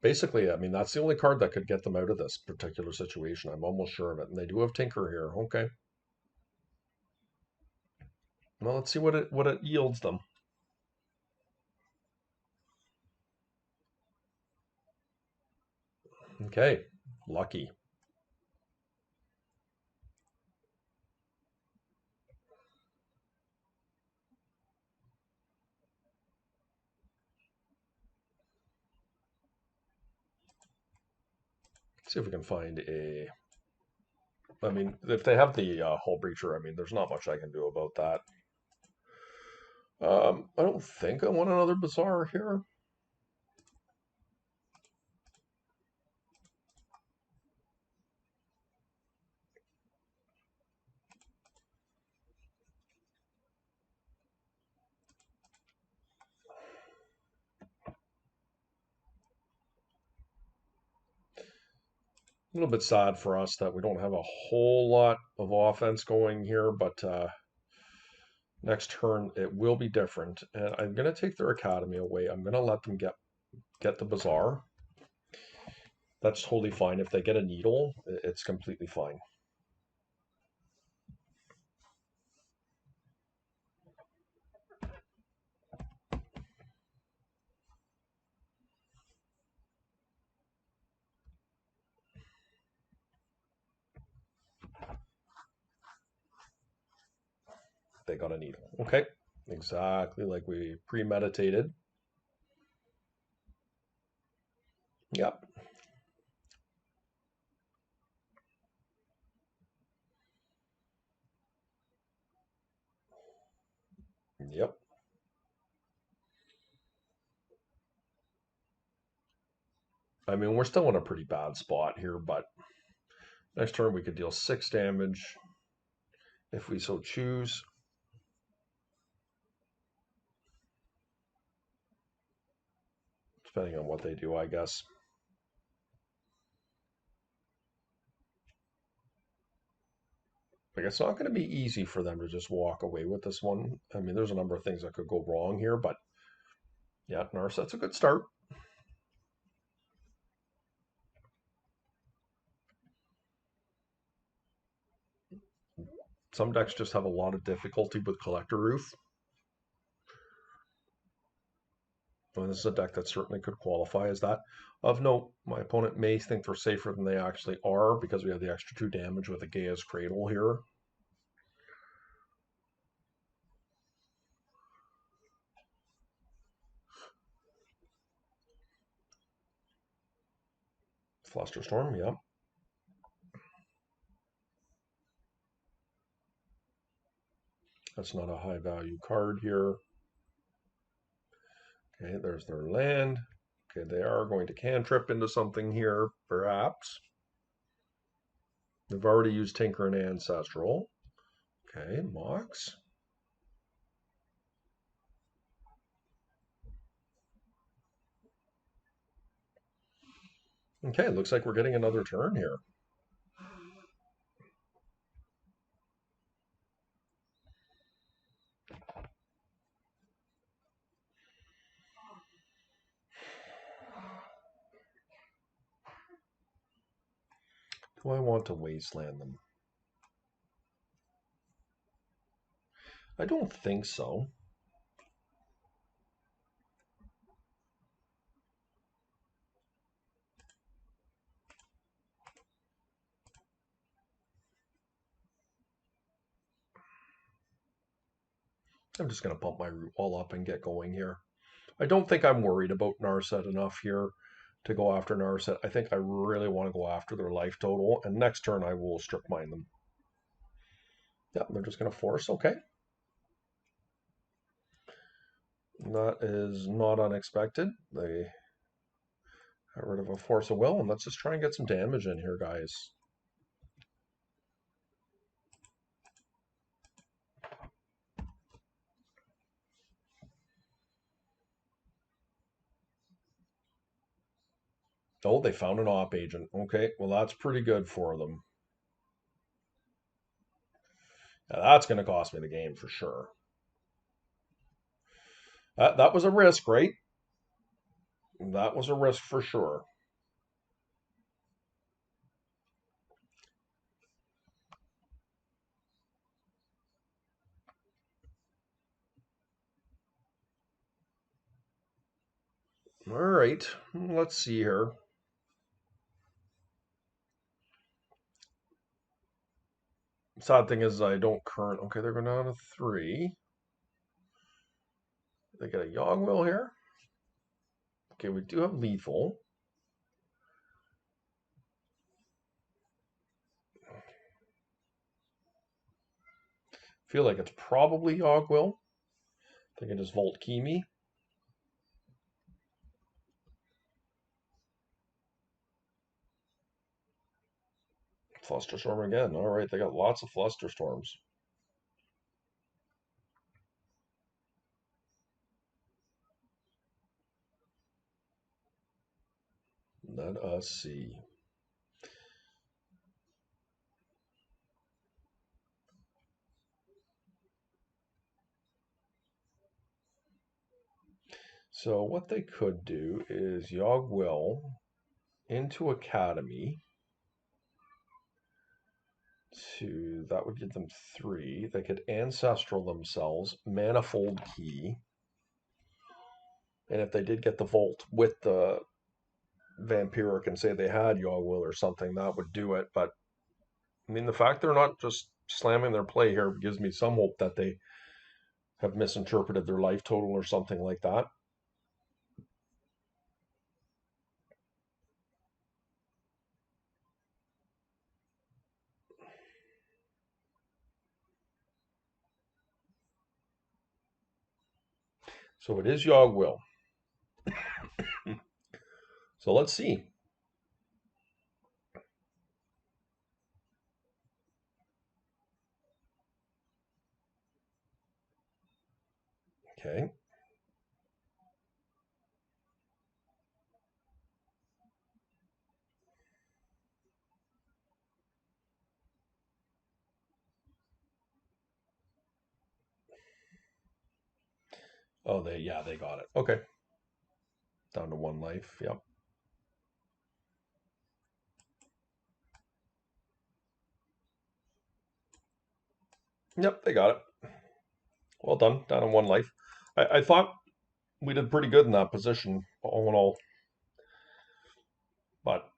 basically, I mean, that's the only card that could get them out of this particular situation. I'm almost sure of it. And they do have Tinker here. Okay. Well, let's see what it yields them. Okay. Lucky. See if we can find a... I mean, if they have the Hull Breacher, I mean, there's not much I can do about that. I don't think I want another Bazaar here. A little bit sad for us that we don't have a whole lot of offense going here, but next turn it will be different. And I'm going to take their academy away. I'm going to let them get the Bazaar. That's totally fine. If they get a needle, it's completely fine. They got a needle. Okay. Exactly like we premeditated. Yep. Yep. I mean, we're still in a pretty bad spot here, but next turn we could deal 6 damage if we so choose. Depending on what they do, I guess. Like, it's not going to be easy for them to just walk away with this one. I mean, there's a number of things that could go wrong here, but yeah, Narset's a good start. Some decks just have a lot of difficulty with Collector Roof. And this is a deck that certainly could qualify as that. Of note, my opponent may think they're safer than they actually are because we have the extra 2 damage with a Gaia's Cradle here. Flusterstorm, yeah. That's not a high value card here. Okay, there's their land. Okay, they are going to cantrip into something here, perhaps. They've already used Tinker and Ancestral. Okay, Mox. Okay, looks like we're getting another turn here. Do I want to wasteland them? I don't think so. I'm just going to pump my root wall up and get going here. I don't think I'm worried about Narset enough here to go after Narset. I think I really want to go after their life total, and next turn I will strip mine them. Yeah, they're just going to force. Okay. That is not unexpected. They got rid of a force of will, and let's just try and get some damage in here, guys. Oh, they found an op agent. Okay, well, that's pretty good for them. Now, that's going to cost me the game for sure. That was a risk, right? That was a risk for sure. All right, let's see here. Sad thing is I don't current. Okay, they're going down to 3. They get a Yogg-Will here. Okay, we do have lethal. Feel like it's probably Yogg-Will. They can just Volt Key me. Flusterstorm again. All right, they got lots of Flusterstorms. Let us see. So what they could do is Yogg-Will into Academy. That would give them 3. They could Ancestral themselves, Manifold Key. And if they did get the Volt with the Vampiric and say they had Yogg-Will or something, that would do it. But I mean, the fact they're not just slamming their play here gives me some hope that they have misinterpreted their life total or something like that. So it is Yogg Will. So let's see. Okay. Oh, they got it. Okay. Down to 1 life. Yep. Yep, they got it. Well done. Down to 1 life. I thought we did pretty good in that position, all in all. But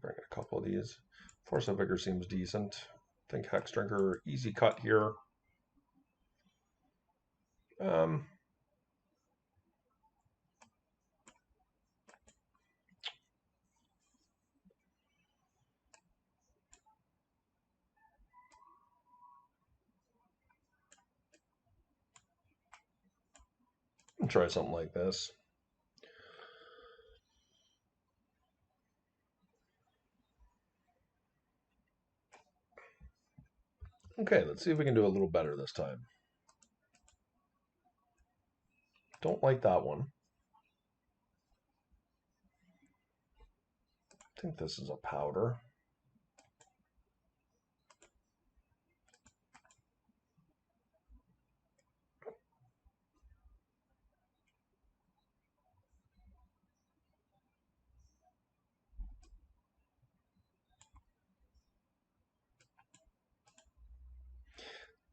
bring a couple of these. Force of Vigor seems decent. I think Hex Drinker, easy cut here. Um, try something like this. Okay, let's see if we can do a little better this time. Don't like that one. I think this is a powder.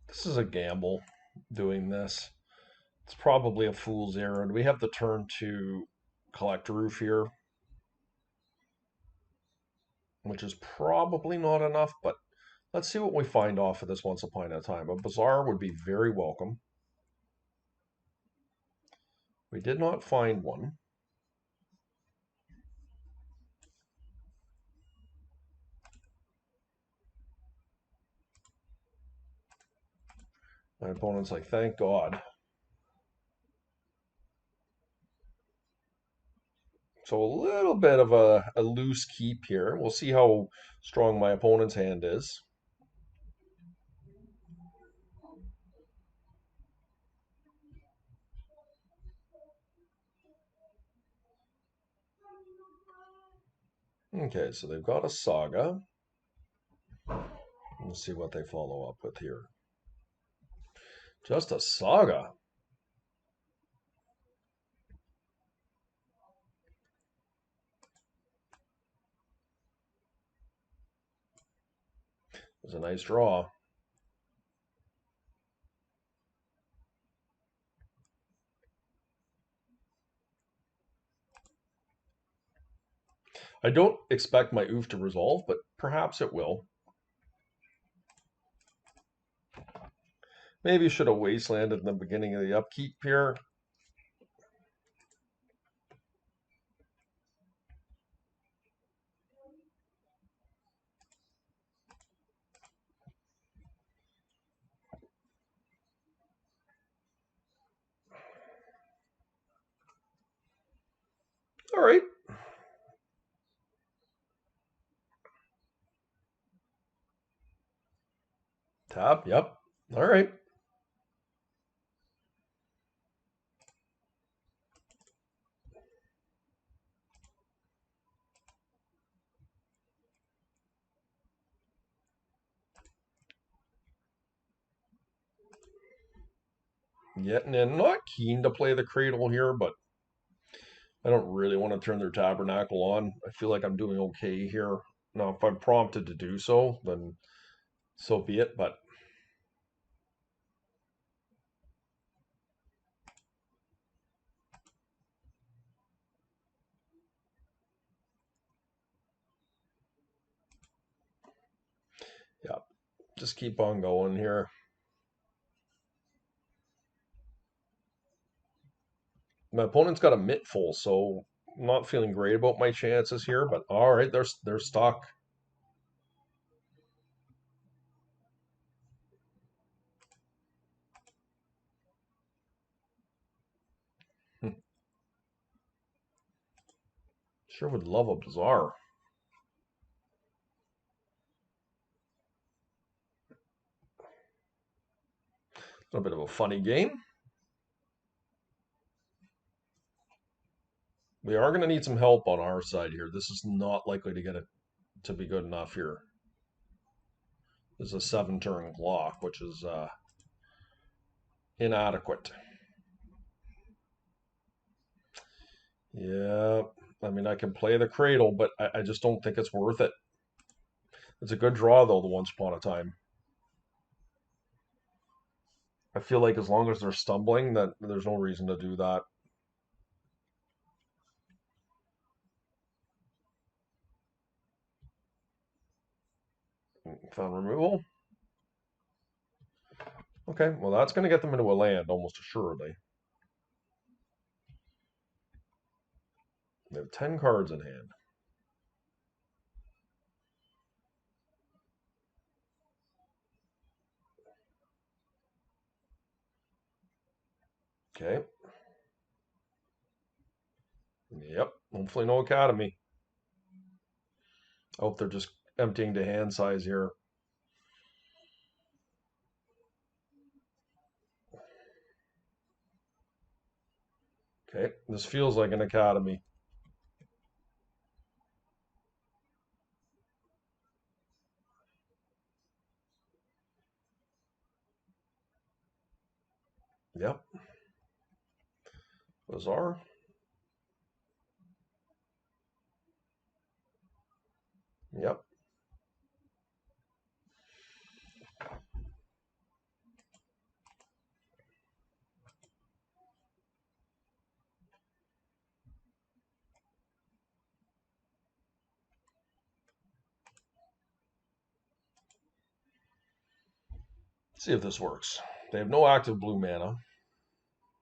This is a gamble doing this. It's probably a fool's errand. We have the turn to collect roof here, which is probably not enough, but let's see what we find off of this once upon a time. A bazaar would be very welcome. We did not find one. My opponent's like, thank God. So a little bit of a loose keep here. We'll see how strong my opponent's hand is. Okay, so they've got a saga. We'll see what they follow up with here. Just a saga. It was a nice draw. I don't expect my oof to resolve, but perhaps it will. Maybe should have wastelanded in the beginning of the upkeep here. All right. Tap, yep. All right. Getting in. Not keen to play the cradle here, but I don't really want to turn their tabernacle on. I feel like I'm doing okay here. Now, if I'm prompted to do so, then so be it. But yeah, just keep on going here. My opponent's got a mitt full, so I'm not feeling great about my chances here. But all right, they're stuck. Sure would love a Bazaar. It's a bit of a funny game. We are going to need some help on our side here. This is not likely to get it to be good enough here. This is a 7-turn clock, which is inadequate. Yeah, I mean, I can play the cradle, but I just don't think it's worth it. It's a good draw, though, the Once Upon a Time. I feel like as long as they're stumbling, that there's no reason to do that. Found removal. Okay, well, that's going to get them into a land, almost assuredly. They have 10 cards in hand. Okay. Yep, hopefully no Academy. I hope they're just emptying to hand size here. Okay, this feels like an Academy. Yep. Bizarre. Yep. Let's see if this works. They have no active blue mana.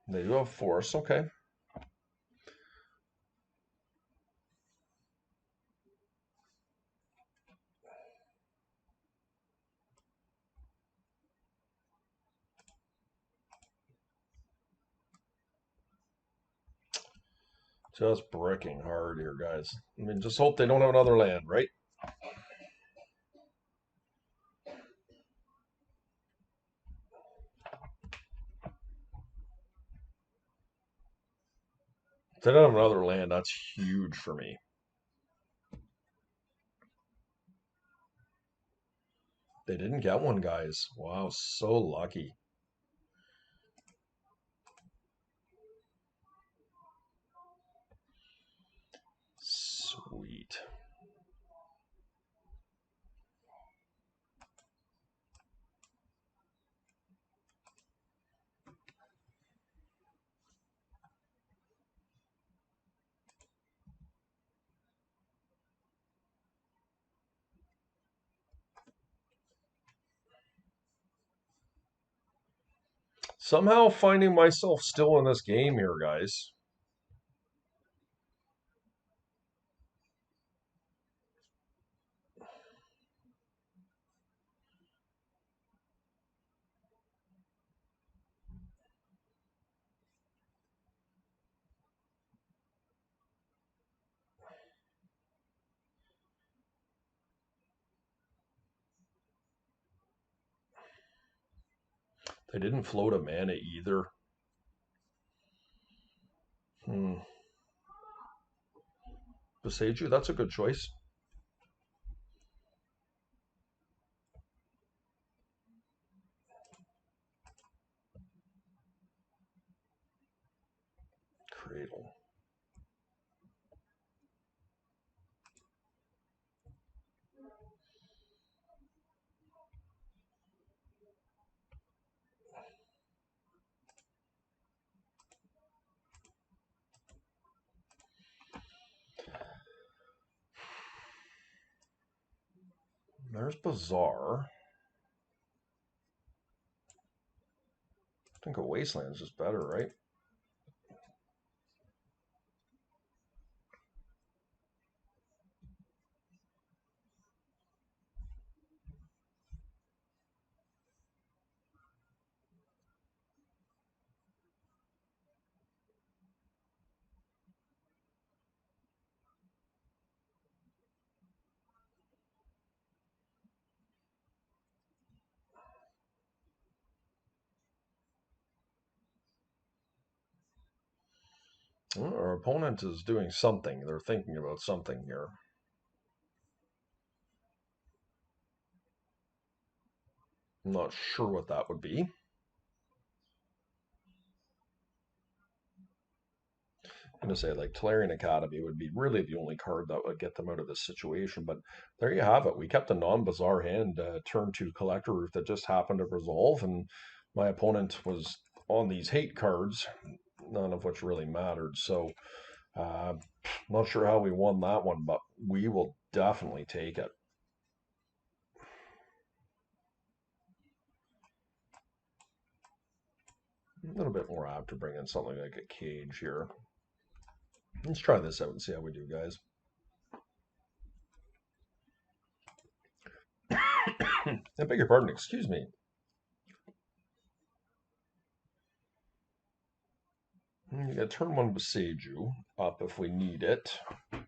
They do have force. Okay. Just bricking hard here, guys. I mean, just hope they don't have another land, right? If they don't have another land, that's huge for me. They didn't get one, guys. Wow, so lucky. Sweet. Somehow finding myself still in this game here, guys. They didn't float a mana either. Beseju, that's a good choice. Cradle. There's Bazaar. I think a Wasteland is just better, right? Well, our opponent is doing something. They're thinking about something here. I'm not sure what that would be. I'm going to say like Tolarian Academy would be really the only card that would get them out of this situation. But there you have it. We kept a non-bizarre hand, turn 2 Collector Roof that just happened to resolve, and my opponent was on these hate cards, none of which really mattered. So, uh, not sure how we won that one, but we will definitely take it. A little bit more apt to bring in something like a cage here. Let's try this out and see how we do, guys. I beg your pardon, excuse me. You got turn 1 Boseiju up if we need it.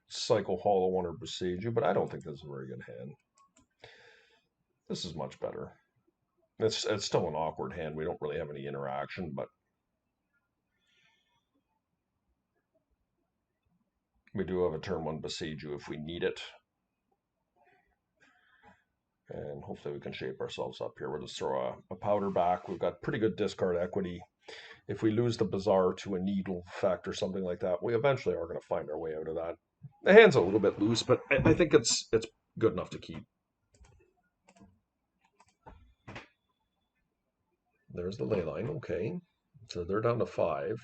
Cycle Hollow One or Boseiju, but I don't think this is a very good hand. This is much better. It's still an awkward hand. We don't really have any interaction, but we do have a turn 1 Boseiju if we need it. And hopefully we can shape ourselves up here. We'll just throw a powder back. We've got pretty good discard equity. If we lose the Bazaar to a Needle effect or something like that, we eventually are going to find our way out of that. The hand's a little bit loose, but I think it's good enough to keep. There's the ley line. Okay. So they're down to 5.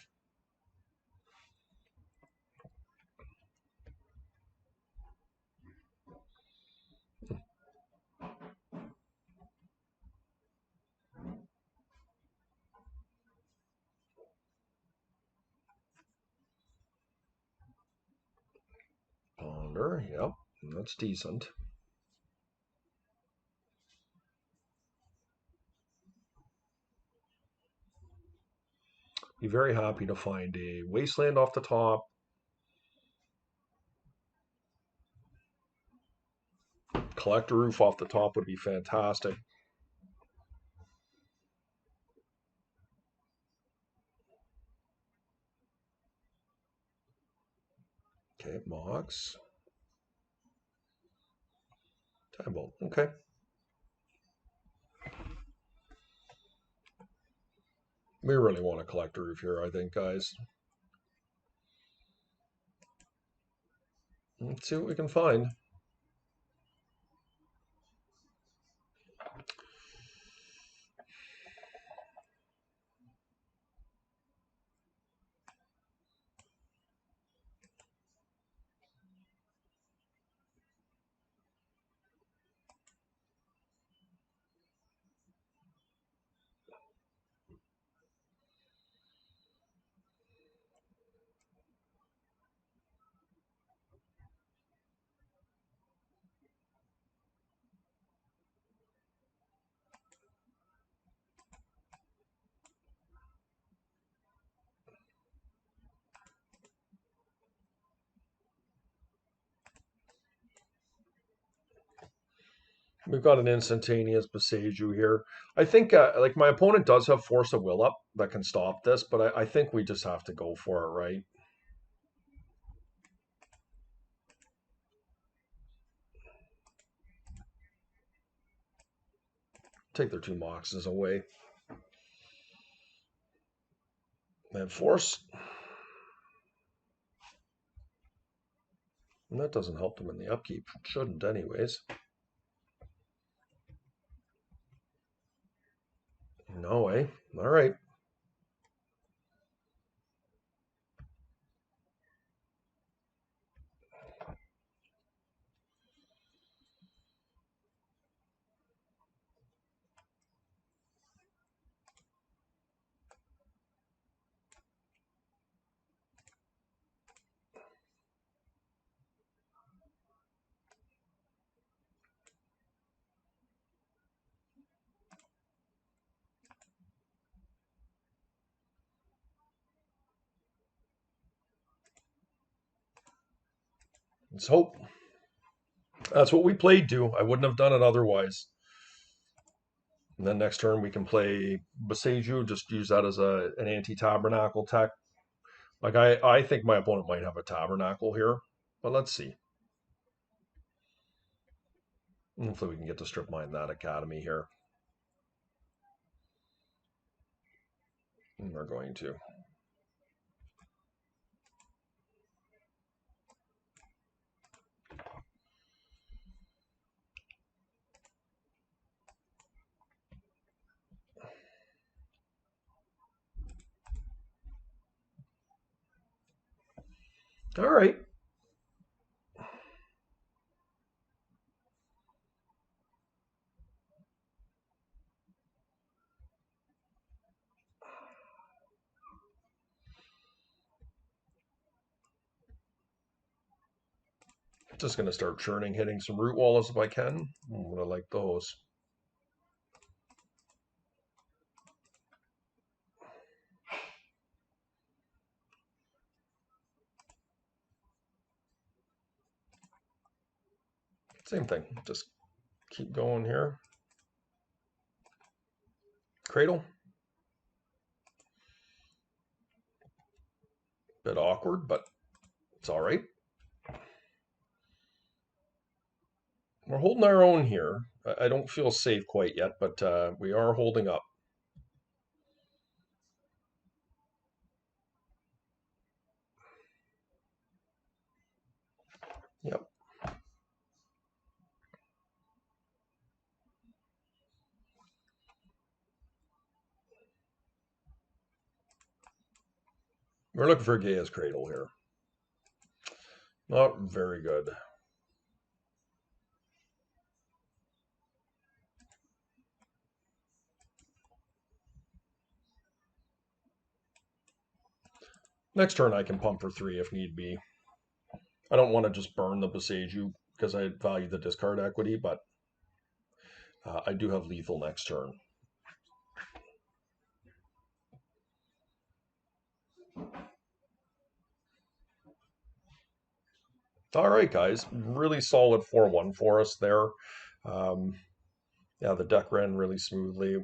Ponder, yep, that's decent. Be very happy to find a wasteland off the top. Collector roof off the top would be fantastic. Okay, Mox. Time Bolt. Okay. We really want a collector roof here, I think, guys. Let's see what we can find. We've got an instantaneous Boseiju here. I think, like, my opponent does have Force of Will up that can stop this, but I think we just have to go for it, right? Take their 2 Moxes away. And Force. And that doesn't help them in the upkeep. Shouldn't, anyways. No way. All right. Let's hope. That's what we played to. I wouldn't have done it otherwise. And then next turn we can play Boseiju, just use that as an anti-tabernacle tech. Like I think my opponent might have a Tabernacle here, but let's see. Hopefully we can get to strip mine that Academy here. And we're going to. All right. Just going to start churning, hitting some root walls if I can. I like those. Same thing. Just keep going here. Cradle. Bit awkward, but it's all right. We're holding our own here. I don't feel safe quite yet, but we are holding up. Yep. We're looking for a Gaia's Cradle here. Not very good. Next turn I can pump for 3 if need be. I don't want to just burn the Boseiju because I value the discard equity, but I do have lethal next turn. All right, guys. Really solid 4-1 for us there. Yeah, the deck ran really smoothly,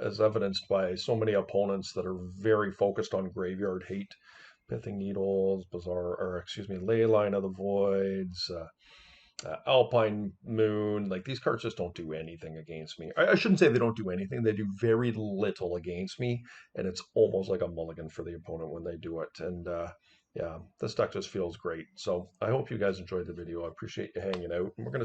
as evidenced by so many opponents that are very focused on graveyard hate. Pithing Needles, Bizarre, or excuse me, Leyline of the Voids, Alpine Moon. Like, these cards just don't do anything against me. I shouldn't say they don't do anything. They do very little against me, and it's almost like a mulligan for the opponent when they do it. And yeah, this deck just feels great. So I hope you guys enjoyed the video. I appreciate you hanging out. And we're going to